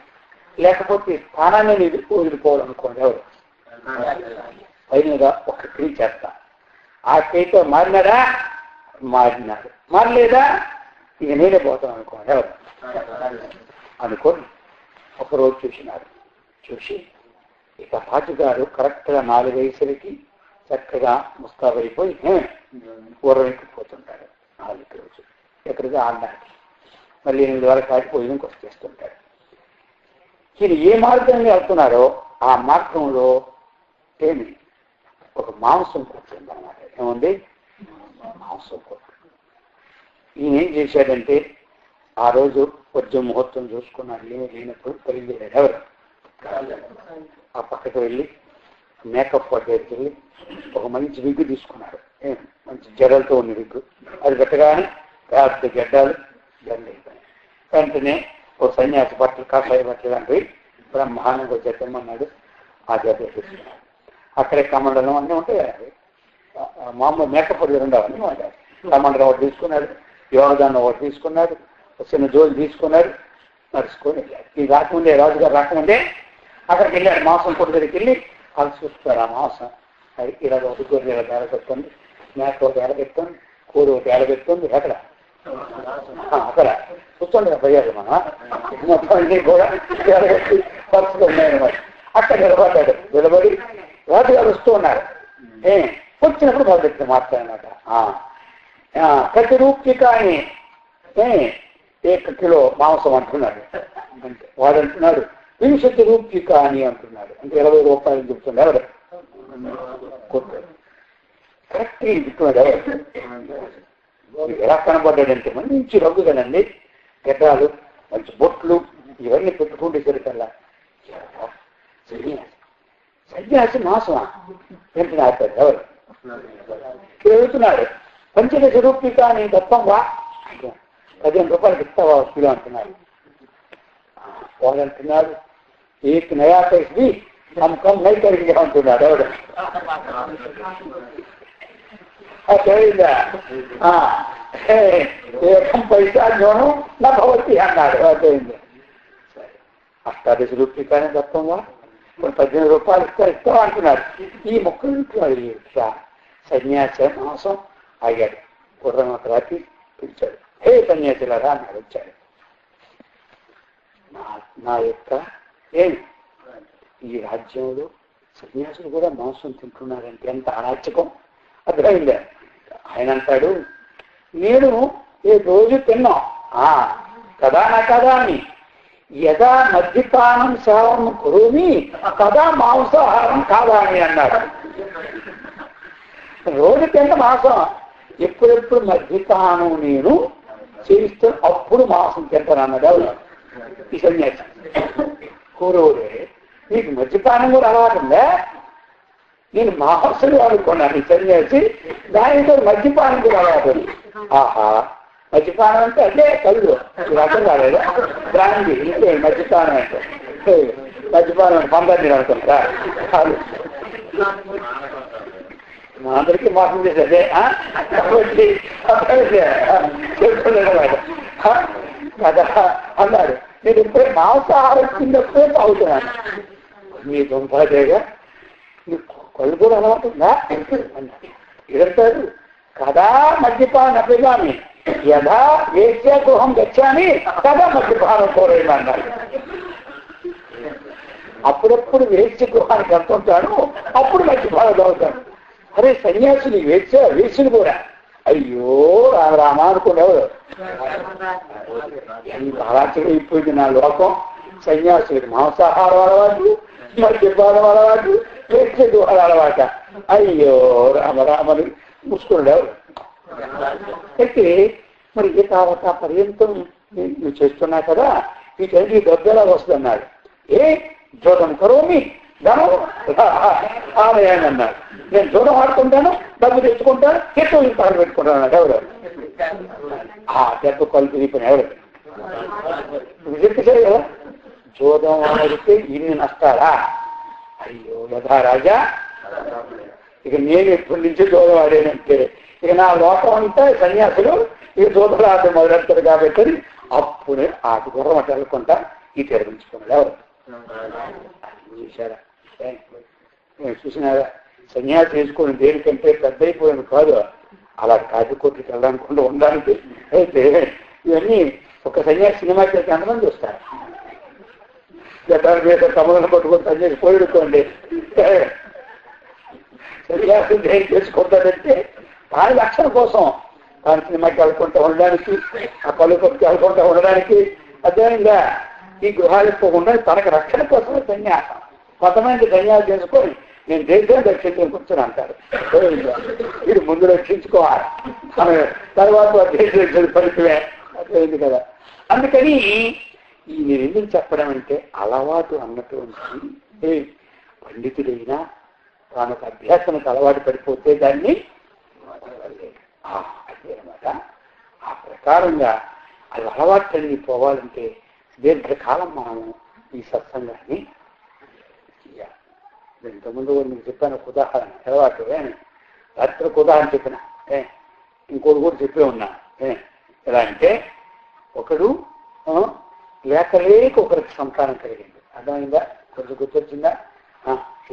లేకపోతే స్థానాన్ని నేను వదిలిపోవాలనుకోండి. ఎవరు? ఫైనల్గా ఒక క్రియ చేస్తా. ఆ క్రియతో మారినాడా? మారినాడు. మారలేదా? ఇక నేనే పోతాను అనుకోండి. ఎవరు? అనుకోండి. ఒకరోజు చూసినాడు. చూసి ఇక రాజుగారు కరెక్ట్గా 4 వయసులకి చక్కగా ముస్తాబైపోయి ఊరవెక్కిపోతుంటాడు. 4 రోజు ఎక్కడికి ఆడడానికి, మళ్ళీ 8 వరకు ఆడిపోయేందుకు వచ్చేస్తుంటాడు. ఈయన ఏ మార్గంగా వెళ్తున్నారో ఆ మార్గంలో ఒక మాంసం కొట్టింది అనమాట. ఏముంది? మాంసం కొట్టు. ఈయన ఏం చేశాడంటే ఆ రోజు వద్య ముహూర్తం చూసుకున్నాడు. లేనప్పుడు బయలుదేరాడు. ఎవరు? ఆ పక్కకు వెళ్ళి మేకప్ దగ్గరికి వెళ్ళి ఒక మంచి విగ్గు తీసుకున్నాడు. మంచి జడలతో ఉంది విగ్గు. అది పెట్టగానే పెద్ద గడ్డాలు జడ్డైపోయాయి. వెంటనే ఓ సన్యాసి బట్టలు కాషాయ బట్టలు అంటే బ్రహ్మాండంగా జడ్డమన్నాడు. ఆ జడ్డ తీసుకున్నాడు. అక్కడే కమండలం అన్నీ ఉంటాయి. మామూలు మేకపొడి ఉండవన్నీ ఉంటాయి. కమండలం ఒకటి తీసుకున్నాడు, యోగదానం ఒకటి తీసుకున్నాడు, చిన్న జోలు తీసుకున్నాడు, నడుచుకొని వెళ్ళాడు. ఈ రాకముందే రాజుగారు రాకముందే అక్కడికి వెళ్ళాడు. మాంసం కొట్టు దగ్గరికి వెళ్ళి వాళ్ళు చూస్తారు. ఆ మాంసం అది ఇలా ఒకటి గొర్రె ఇలా తేడ పెట్టుకుంది, మేక ఒకటి ఎడబెట్టుకుంది, కూర ఒకటి ఎడబెట్టుకుంది. ఎక్కడ అక్కడ చూస్తుండే పోయాడు. మనం మొత్తం అన్ని కూడా ఎడబెట్టి పరుచులు ఉన్నాయన్నమాట. అక్కడ నిలబడ్డాడు. నిలబడి రాజుగారు వస్తూ ఉన్నారు. వచ్చినప్పుడు మొదలెట్టిన మాట్లాడినమాట. ప్రతి రూపీ కానీ 1 కిలో మాంసం అంటున్నాడు. అంటే వాడు అంటున్నాడు 20 రూపీ కానీ అంటున్నాడు. అంటే 20 రూపాయలు చెప్తుంది. ఎవరు కరెక్ట్ చెప్తున్నాడు. ఎవరు ఎలా కనబడ్డాడంటే మంచి రంగు కదండి, గడ్డాలు, మంచి బొట్లు ఇవన్నీ పెట్టుకుంటే సరికల్లా సన్యాసి మాసమా ఏంటి ఆపాడు. ఎవరు వెళ్తున్నాడు. 15 రూపీ కానీ తప్పంగా 15 రూపాయలకి ఇస్తావా కిలో అంటున్నాడు. వాళ్ళు అంటున్నాడు 1 నయా పైసీ हम कम नहीं करेंगे అంటున్నాడు. ఎవడు తెలియదా? ఏకం పైసా జోను నా భవతి అన్నాడు. అదేంది 28 రూపీ కానీ తప్పంగా ఇప్పుడు 18 రూపాయలు ఇస్తాం అంటున్నాడు. ఈ మొక్కలు సన్యాసి మాసం ఆగాడు. కుర్రం రాత్రి పిలిచాడు. హే సన్యాసిలారా అన్నాడు. వచ్చాడు. నా యొక్క ఏమి ఈ రాజ్యంలో సన్యాసులు కూడా మాంసం తింటున్నారంటే ఎంత అరాచకం అర్థమైందా? ఆయన అంటాడు, నేను ఏ రోజు తిన్నాం కదా నా కదా అని యదా మద్యపానం సేవనం కురుమి కదా మాంసాహారం కాదా అని అన్నాడు. రోజు తింట మాంసం, ఎప్పుడెప్పుడు మద్యపానం నేను చేయిస్తే అప్పుడు మాంసం తింటాను అన్నాడు. ఈ సన్యాసి కూరూరే నీకు మద్యపానం కూడా అలవాటు ఉందా? నేను మాంసం అనుకున్నాను. ఈ సన్యాసి దానితో మద్యపానం కూడా అలవాటు. ఆహా, మద్యపానం అంటే అదే కళ్ళు అర్థం కాలేదా? బ్రాండీ ఇంకే మద్యపానం అంటే మద్యపానం అంటే 15 అనుకుంటా. మా అందరికీ మోసం చేసేదే కాబట్టి కదా అన్నాడు. నేను ఇప్పుడే మాంసాహారం తిన్నప్పుడే తాగుతున్నాను. మీ దుంపదేగా నీ కళ్ళు కూడా అలవాటు ఉందా అన్నాడు. ఇదంటాడు కదా మద్యపానం అభిగామి యథా వేశ్య గృహం గచ్చాని కదా మద్యపానం కోరేది అన్నాడు. అప్పుడప్పుడు వేశ్య గృహానికి వెళ్తుంటాను, అప్పుడు మద్యపానం తాగుతాను. అరే సన్యాసుని వేశ్యలు కూడా అయ్యో రామ అనుకునేవాడు. ఎంత అరాచకం అయిపోయింది నా లోకం. సన్యాసులకి మాంసాహారం అలవాటు, మద్యపానం అలవాటు, వేశ్య గృహాలు అలవాట. అయ్యో రామని మూసుకున్నాడు. అయితే మరి ఏ తావత పర్యంతం నువ్వు చేస్తున్నా కదా, వీటన్నిటి డబ్బు ఎలా వస్తుందన్నాడు. జోదం కరోమి ధనం ఆలయాన్ని అన్నాడు. నేను జోదం ఆడుకుంటాను, డబ్బు తెచ్చుకుంటాను, ఎక్కువ పక్కన పెట్టుకుంటాను అన్నాడు. ఎవరు దెబ్బ కలుపు తీపని ఎవరు చెప్పేశారు కదా. జోదం ఆడితే ఇన్ని నష్టాలా? అయ్యో యథా రాజా, ఇక నేను ఎప్పటి నుంచి జోదం ఆడానంటే ఇక నా లోకం అంతా సన్యాసులు ఇక జోదలు ఆట మొదలెడతారు కాబట్టి అప్పుడే ఆటి గుర్రం అటు వెళ్ళకుండా ఈ తెరవించుకున్నాడు. ఎవరు చూసారా? చూసినారా? సన్యాసి వేసుకొని దేనికంటే పెద్ద అయిపోయింది కాదు, అలా కాఫీ కొట్టుకు వెళ్ళడానికి ఉండడానికి. అయితే ఇవన్నీ ఒక సన్యాసి సినిమా చేసి ఎంతమంది చూస్తారు? గతాల మీద తమలను పట్టుకొని సన్యాసి పోయిడుకోండి. సన్యాసి దేని చేసుకుంటాడంటే దాని రక్షణ కోసం, దాని సినిమాకి వెళ్ళకుండా ఉండడానికి, ఆ పళ్ళు కొట్టుకు వెళ్ళకుండా ఉండడానికి. అదేవిధంగా ఈ గృహాలకు పోకుండా తనకు రక్షణ కోసమే సన్యాసం. కొంతమంది సన్యాసం చేసుకొని నేను దేశాన్ని రక్షించుకొని కూర్చొని అంటారు. వీడు ముందు రక్షించుకోవాలి, తర్వాత దేశ ఫలితమే అదేంది కదా. అందుకని ఈ నేను ఎందుకు చెప్పడం అంటే అలవాటు అన్నటువంటి పండితుడైనా తాను అభ్యాసానికి అలవాటు పడిపోతే దాన్ని అదే అనమాట. ఆ ప్రకారంగా అది అలవాట్లన్నీ పోవాలంటే దీర్ఘకాలం మనము ఈ సత్సంగాన్ని చేయాలి. ఇంతకుముందు మీకు చెప్పాను ఒక ఉదాహరణ, అలవాటు రాత్రి ఒక ఉదాహరణ చెప్పిన, ఇంకోటి కూడా చెప్పే ఉన్నా. ఎలా అంటే ఒకడు లేక ఒకరికి సంతానం కలిగింది. అర్థమైందా? కొంచెం గుర్తొచ్చిందా?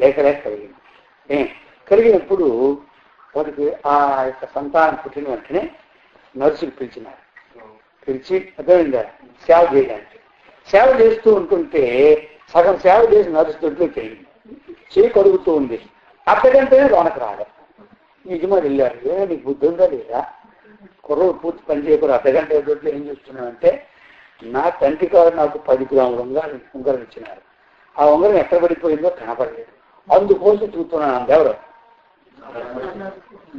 లేక కలిగింది. కలిగినప్పుడు వాడికి ఆ యొక్క సంతానం పుట్టిన వెంటనే నర్సులు పిలిచినారు. పిలిచి అర్థమైందా సేవ చేయడానికి. సేవ చేస్తూ ఉంటుంటే సగం సేవ చేసి నర్సు దొడ్లో చేయి కడుగుతూ ఉంది. అక్కడంటేనే లోనకు రాదు. నిజమని వెళ్ళారు. నీకు బుద్ధి ఉందా లేదా? కుర్రోడు పూర్తి పని చేయకూడదు. అర్ధగంట దొడ్లో ఏం చేస్తున్నామంటే నా తండ్రి గారు నాకు 10 గ్రాముల ఉంగరం ఇచ్చినారు. ఆ ఉంగరం ఎక్కడ పడిపోయిందో కనపడలేదు. అందుకోసం చూస్తున్నాను. ఎవరు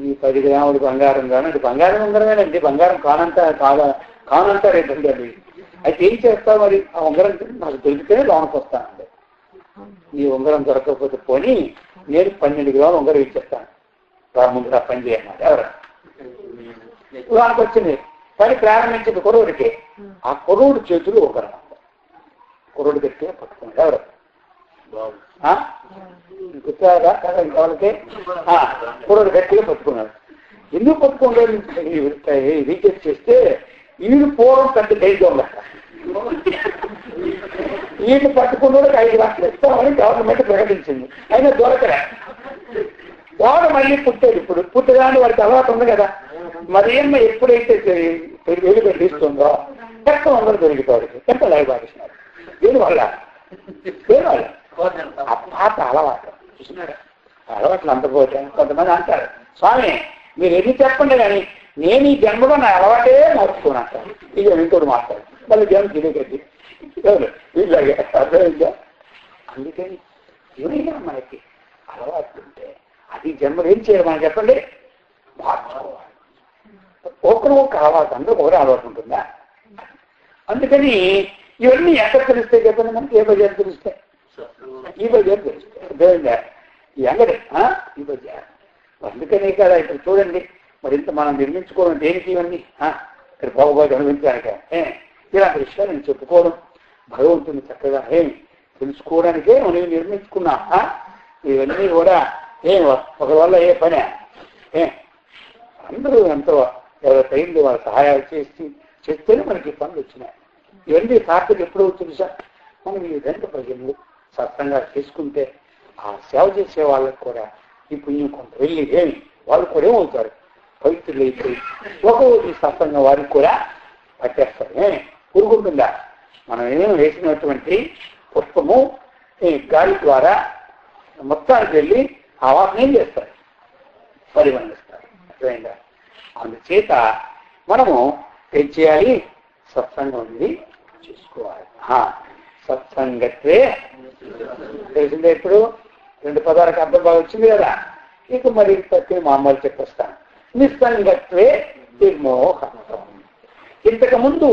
ఈ 10 గ్రాములు బంగారం కానీ అది బంగారం ఉంగరమేనండి, బంగారం కానంటారేంటండి అది. అయితే ఏం చేస్తా మరి? ఆ ఉంగరం నాకు దొరికితేనే లోనకు వస్తానండి. ఈ ఉంగరం దొరకకపోతే పోనీ నేను 12 గ్రాములు ఉంగరం ఇచ్చేస్తాను, ముందుగా పని చేయన్నారు. ఎవరు లోనకు వచ్చింది. పని ప్రారంభించింది కుర్రోడికి. ఆ కుర్రోడు చేతులు ఉంగరం, కుర్రోడు గట్టిగా పట్టుకున్నాడు. ఎవరు గుర్తాగా కదా ఇంతవరకే కుర్రోడు గట్టిగా పట్టుకున్నాడు. ఎందుకు పట్టుకున్నాడు? రీచెక్ చేస్తే వీడు పూర్వం పెద్ద దైవం, వీళ్ళు పట్టుకున్నాడు 5 లక్షలు ఇస్తామని గవర్నమెంట్ ప్రకటించింది. అయినా దొరకలే. వాడు మళ్ళీ పుట్టాడు. ఇప్పుడు పుట్టగానే వాడికి అలవాటు ఉంది కదా. మరేమో ఎప్పుడైతే వెలుగు తీస్తుందో పెద్ద వందలు దొరికిపోయి ఎంత లైవ్ పాటిస్తున్నారు. దీనివల్ల ఆ పాత అలవాటు చూసినారా? అలవాట్లు అంతపోతాయి. కొంతమంది అంటారు, స్వామి మీరు ఎన్ని చెప్పండి కానీ నేను ఈ జన్మలో నా అలవాటే మార్చుకోను అంటారు. ఇక ఇంకోటి మాట్లాడు మళ్ళీ జన్మ తిరిగి ఇలాగే అర్థమైందా? అందుకని ఏమైనా మనకి అలవాటు ఉంటే అది జన్మలు ఏం చేయాలి మనం చెప్పండి? మార్చుకోవాలి. ఒకరు ఒక అలవాటు, అందరూ ఒకరే అలవాటు ఉంటుందా? అందుకని ఇవన్నీ ఎక్కడ తెలుస్తాయి చెప్పండి? మనకి ఏ బజార్ తెలుస్తాయి? ఈ బజార్ తెలుస్తాయి. అర్థమైందా? ఈ అంగడి ఈ బజార్. అందుకనే కదా ఇక్కడ చూడండి, మరింత మనం నిర్మించుకోవడం దేనికి? ఇవన్నీ ఇక్కడ బాగుబాటు అనుభవించడానికే. ఇలాంటి విషయాలు నేను చెప్పుకోవడం, భగవంతుని చక్కగా తెలుసుకోవడానికే మనం నిర్మించుకున్నా. ఇవన్నీ కూడా ఒకరి వల్ల ఏ పనే? అందరూ ఎంతో ఎవరైతే అయింది వాళ్ళ సహాయాలు చేస్తేనే మనకి పనులు వచ్చినాయి. ఇవన్నీ సార్థకు ఎప్పుడో తెలుసా? మనం ఈ విధంగా ప్రజలు సత్సంగా చేసుకుంటే ఆ సేవ చేసే వాళ్ళకి కూడా ఈ పుణ్యం కొంత వెళ్ళి వాళ్ళు కూడా ఏమవుతారు? పవిత్రులు అయిపోయి ఒకరోజు సత్సంగం వారికి కూడా పట్టేస్తారు. ఊరుకుంటుందా? మనం ఏమేమి వేసినటువంటి పుష్పము గాలి ద్వారా మొత్తానికి వెళ్ళి ఆ వాసన ఏం చేస్తారు? పరిగణిస్తారు. అర్థమైందా? అందుచేత మనము ఏం చేయాలి? సత్సంగం ఉంది చేసుకోవాలి. సత్సంగత్వే తెలిసిందే. ఇప్పుడు 2 పదాలకు అర్థం బాగా వచ్చింది కదా. ఇక మరి ప్రతి మామూలు చెప్పేస్తాను. నిస్సంగత్వే నిర్మోహం. ఇంతకు ముందు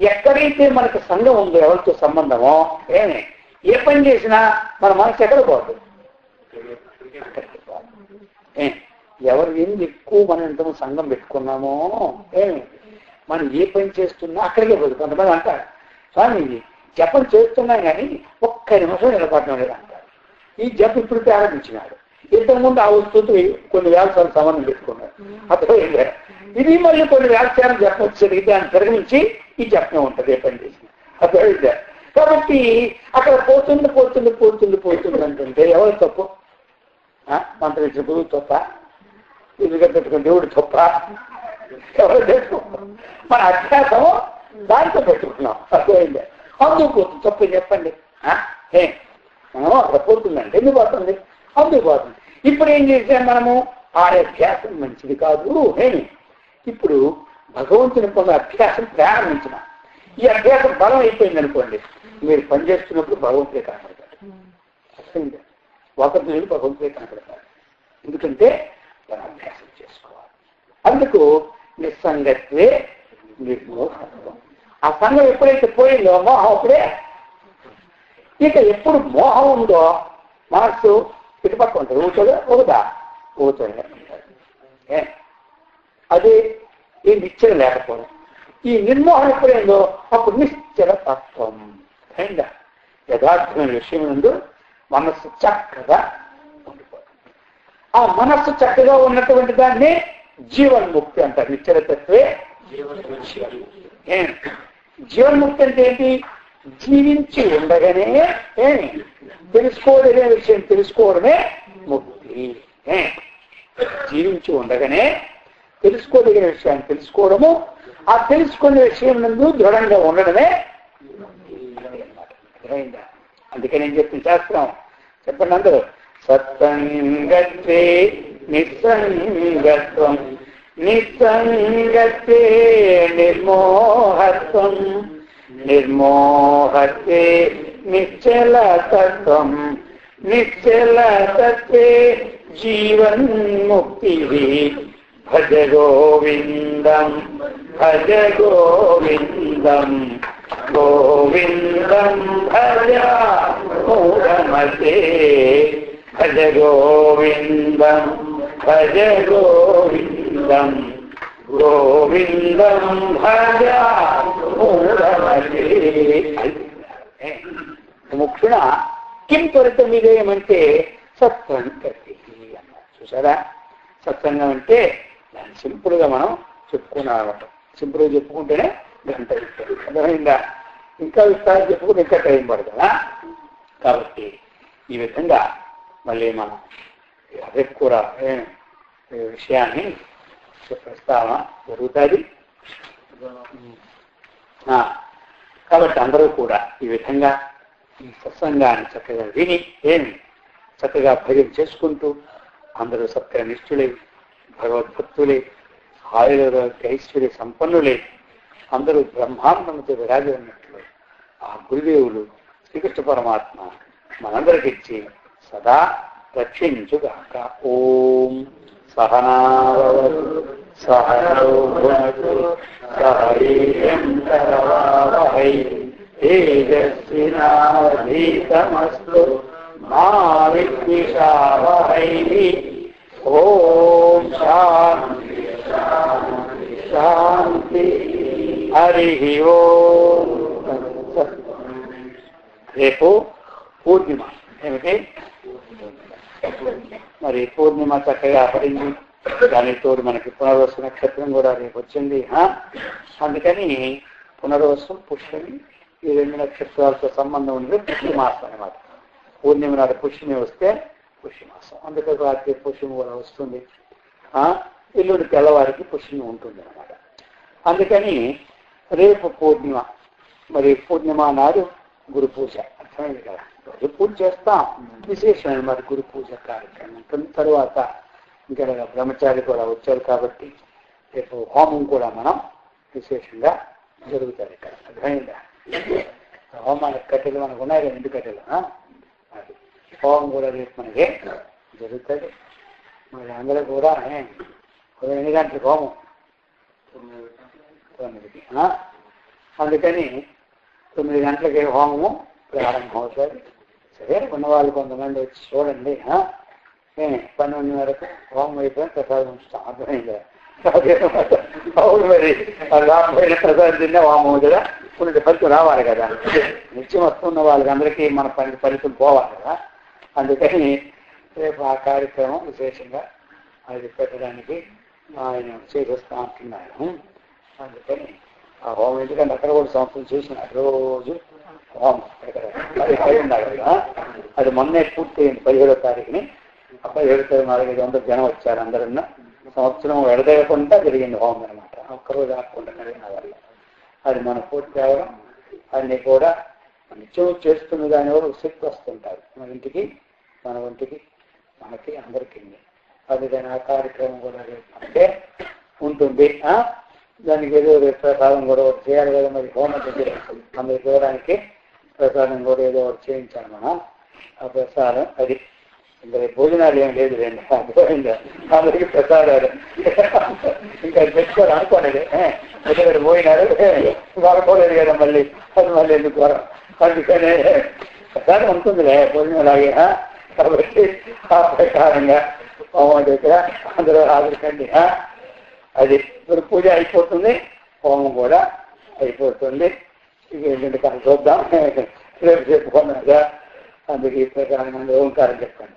ఎక్కడైతే మనకు సంఘం ఉందో, ఎవరితో సంబంధమో ఏ పని చేసినా మన మనసు ఎక్కడ పోదు? ఎవరు ఎన్ని ఎక్కువ మనం ఎంతమంది సంఘం పెట్టుకున్నామో మనం ఏ పని చేస్తున్నా అక్కడికే పోదు. కొంతమంది అంటారు, స్వామి జపం చేస్తున్నాం కానీ ఒక్క నిమిషం నిలబడడం లేదు అంటారు. ఈ జపం ఇప్పుడు ప్రారంభించినాడు. ఇంతకుముందు ఆ వస్తువుతో కొన్ని వ్యాసాలు సంబంధం పెట్టుకున్నారు. అర్థమైందా? ఇది మళ్ళీ కొన్ని వ్యాసాలు జపం వచ్చేది దాన్ని తిరగమించి ఈ జపం ఉంటుంది ఏ పని చేసిన. అర్థమైందా? కాబట్టి అక్కడ పోతుంది అంటుంటే ఎవరు తప్పు? మంత్రి ఇచ్చిన గురువు తప్ప, ఇదిగా పెట్టుకుని దేవుడు తప్ప, ఎవరు తెలుసు? మన అభ్యాసం దాంతో పెట్టుకున్నాం. అర్థమైందా? అందుకు పోతుంది. తప్పు చెప్పండి. మనం అక్కడ పోతుందంటే ఎందుకు పోతుంది? అందుకు పోతుంది. ఇప్పుడు ఏం చేసాం మనము? ఆ అభ్యాసం మంచిది కాదు. ఇప్పుడు భగవంతుని పొందే అభ్యాసం ప్రారంభించినాం. ఈ అభ్యాసం బలం అయిపోయింది అనుకోండి, మీరు పనిచేస్తున్నప్పుడు భగవంతుడే కనపడతాడు. అర్థమైందా? ఒకరి భగవంతుడే కనపడతాడు. ఎందుకంటే తన అభ్యాసం చేసుకోవాలి. అందుకు నిస్సంగత్వే నిర్మోహత్వం. ఆ సంఘం ఎప్పుడైతే పోయిందో మోహం అప్పుడే. ఇక ఎప్పుడు మోహం ఉందో మనస్సు ఇటుపక్క ఉంటుంది. ఊచోగా ఒకదా ఊచోగా ఉంటాడు. అది ఈ నిశ్చయం లేకపోవడం. ఈ నిర్మోహం ఎప్పుడైందో అప్పుడు నిశ్చల తత్వం అయిందా. యథార్థమైన విషయం నుండి మనస్సు చక్కగా ఉండిపోతుంది. ఆ మనస్సు చక్కగా ఉన్నటువంటి దాన్ని జీవన్ముక్తి అంటారు. నిశ్చలతత్వే జీవన్ముక్తి అంటే ఏంటి? జీవించి ఉండగానే తెలుసుకోదగిన విషయం తెలుసుకోవడమే ముక్తి. జీవించి ఉండగానే తెలుసుకోదగిన విషయాన్ని తెలుసుకోవడము, ఆ తెలుసుకునే విషయం నందు దృఢంగా ఉండడమే. అందుకని ఏం చెప్తుంది శాస్త్రం? చెప్పండి అందరూ. సత్సంగత్వే నిస్సంగత్వం, నిస్సంగత్వే నిర్మోహత్వం, నిర్మోహత్వే నిశ్చలతత్వం, నిశ్చలతత్వే జీవన్ముక్తి. భజ గోవిందం భజ గోవిందం గోవిందం భజ మూఢమతే. భజ గోవిందం భజ గోవిందం గోవిందం భజ మూఢమతే. ముఖ్యున కిం త్వరితం ఇదేమంటే సత్సంగతి అన్నారు. చూసారా? సత్సంగం అంటే దాన్ని సింపుల్ గా మనం చెప్పుకున్నామట. సింపుల్ గా చెప్పుకుంటేనే గంట అర్థమైందా? ఇంకా విస్తారం చెప్పుకుంటే ఇంకా టైం పడుతుందా? కాబట్టి ఈ విధంగా మళ్ళీ మనం అదే కూడా విషయాన్ని ప్రస్తావన జరుగుతుంది. కాబట్టి అందరూ కూడా ఈ విధంగా ఈ సత్సంగాన్ని చక్కగా విని చక్కగా భజన చేసుకుంటూ అందరూ సత్యనిష్ఠులై భగవద్భక్తులే ఆయుర ఐశ్వర్య సంపన్నులే అందరూ బ్రహ్మాండంతో విరాజున్నట్లు ఆ గురుదేవులు శ్రీకృష్ణ పరమాత్మ మనందరికిచ్చి సదా రక్షించుగాక. ఓం సహనావతు సహనౌ భునక్తు సహ వీర్యం కరవావహై తేజస్వినావధీతమస్తు మా విద్విషావహై. ఓం శాంతి శాంతి. హరి ఓం. రేపు పూర్ణిమ ఏమిటి? మరి పూర్ణిమ చక్కగా పడింది. దానితో మనకి పునర్వసు నక్షత్రం కూడా రేపు వచ్చింది. అందుకని పునర్వసు పుష్యమి ఈ రెండు నక్షత్రాలతో సంబంధం ఉండేది పుష్యమాసం అన్నమాట. పూర్ణిమ నాడు పుష్యమి వస్తే పుష్యమాసం, అందుకే రాత్రి పుష్యమి కూడా వస్తుంది. ఎల్లుండి తెల్లవారికి పుష్యమి ఉంటుంది అన్నమాట. అందుకని రేపు పూర్ణిమ. మరి పూర్ణిమ నాడు గురు పూజ. అర్థమైంది కదా? రోజు పూజ చేస్తాం, విశేషమైన మరి గురు పూజ కార్యక్రమం ఉంటుంది. తర్వాత ఇంకా బ్రహ్మచారి కూడా వచ్చారు కాబట్టి రేపు హోమం కూడా మనం విశేషంగా జరుగుతుంది ఇక్కడ. అర్థమైందా? హోమానికి కట్టెలు మనకు ఉన్నాయి కదా, 2 కట్టెలు. అది హోమం కూడా రేపు మనకి జరుగుతుంది. మరి అందరూ కూడా ఉదయం 8 గంటలకు హోమం, 9కి. అందుకని 9 గంటలకి హోమము ప్రారంభం అవుతుంది. సరే, ఉన్నవాళ్ళు కొంతమంది వచ్చి చూడండి. 12 వరకు హోమం అయిపోయిన ప్రసాదం ఉంచుతాం. అర్థమైందా? అవును, మరి రాబోయిన ప్రసాదం తిన్నా హోమం కదా, కొన్ని ఫలితం రావాలి కదా. నిత్యం వస్తున్న వాళ్ళకి అందరికీ మన ఫలితం పోవాలి కదా. అందుకని రేపు ఆ కార్యక్రమం విశేషంగా అది పెట్టడానికి ఆయన చేసేస్తా అంటున్నారు. అందుకని ఆ హోమం, ఎందుకంటే అక్కడ కూడా సంవత్సరం చేసినారు రోజు హోమం. అది మొన్నే పూర్తయింది 17వ తారీఖుని. ఆ 17వ తారీఖు 400 జనం వచ్చారు. అందరూ సంవత్సరం ఎడదగకుండా జరిగింది హోమం అనమాట. ఒక్కరోజు ఆకుండా జరిగిన వల్ల అది మన పూర్తి కావడం. అన్ని కూడా నిత్యం చేస్తున్న దాని వల్ల శక్తి వస్తుంటారు మన ఇంటికి, మన ఒంటికి, మనకి, అందరికీ. అందుకని ఆ కార్యక్రమం కూడా అంటే ఉంటుంది. దానికి ఏదో ప్రసాదం కూడా ఒకటి చేయాలి కదా. మరి హోమం దగ్గర అందరికి ఇవ్వడానికి ప్రసాదం కూడా ఏదో ఒకటి చేయించాలి మనం. ఆ ప్రసాదం అది ఇంకా భోజనాలు ఏం లేదు రండి, అర్థమైందా? అందరికి ప్రసాదాలు ఇంకా పెట్టుకోరు అనుకోలేదు. ఎందుకంటే పోయినారు వాళ్ళకోలేదు కదా, మళ్ళీ అది మళ్ళీ ఎందుకు వరం. అందుకనే ప్రసాదం ఉంటుందిలే భోజనం లాగే. కాబట్టి ఆ ప్రకారంగా హోమం దగ్గర అందరూ హాజరుకండి. అది ఇప్పుడు పూజ అయిపోతుంది, హోమం కూడా అయిపోతుంది. ఇక ఏంటంటే కానీ చూద్దాం, రేపు చెప్పుకున్నాగా. అందుకే ఈ ప్రకారం ఓంకారం చెప్పండి.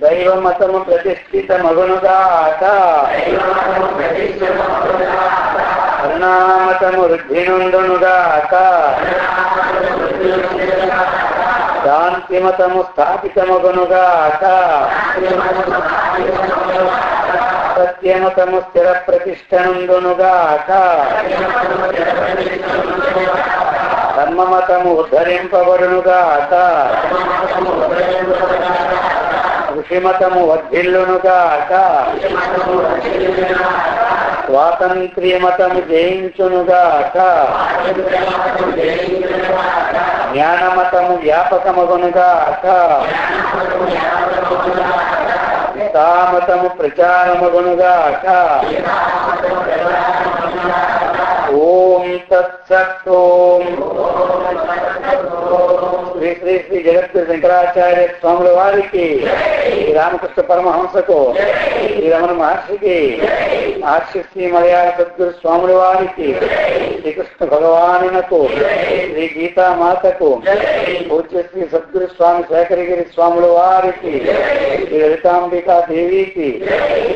దైవమతము ప్రతిష్ఠితమగునుగాక, కరుణామతము వృద్ధినుండునుగాక, శాంతిమతము స్థాపితమగునుగాక, సత్యమతము స్థిర ప్రతిష్టనుండునుగాక, ధర్మమతము ఉద్ధరింపబడునుగాక, ఋషిమతము వర్ధిల్లునుగాక, స్వాతంత్ర్యమతము జయించునుగాక, జ్ఞానమతము వ్యాపకమగునుగాక, సామతము ప్రచారమగునుగాక. ఓం తత్సత్. ఓం శ్రీ శ్రీ శ్రీ జగద్గురు శంకరాచార్య స్వాముల వారికి, శ్రీ రామకృష్ణ పరమహంసకు, శ్రీ రమణ మహర్షికి, మహర్షి శ్రీ మలయాళ సద్గురు స్వాముల వారికి, శ్రీకృష్ణ భగవానునకు, శ్రీ గీతామాతకు, పూజ్య శ్రీ సద్గురు స్వామి శేఖరగిరి స్వాముల వారికి, శ్రీ లలితాంబికా దేవికి,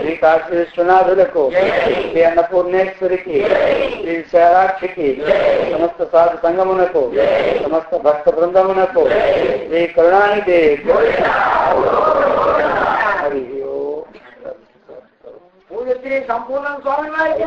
శ్రీ కాశీ విశ్వనాథులకు, శ్రీ అన్నపూర్ణేశ్వరికి, శ్రీ విశాలాక్షికి, సమస్త సాధు సంగమునకు, సమస్త భక్త బృందమునకు, శ్రీ కరుణానిధి హరి ఓం. పూజ శ్రీ సంపూర్ణ స్వామి వారికి.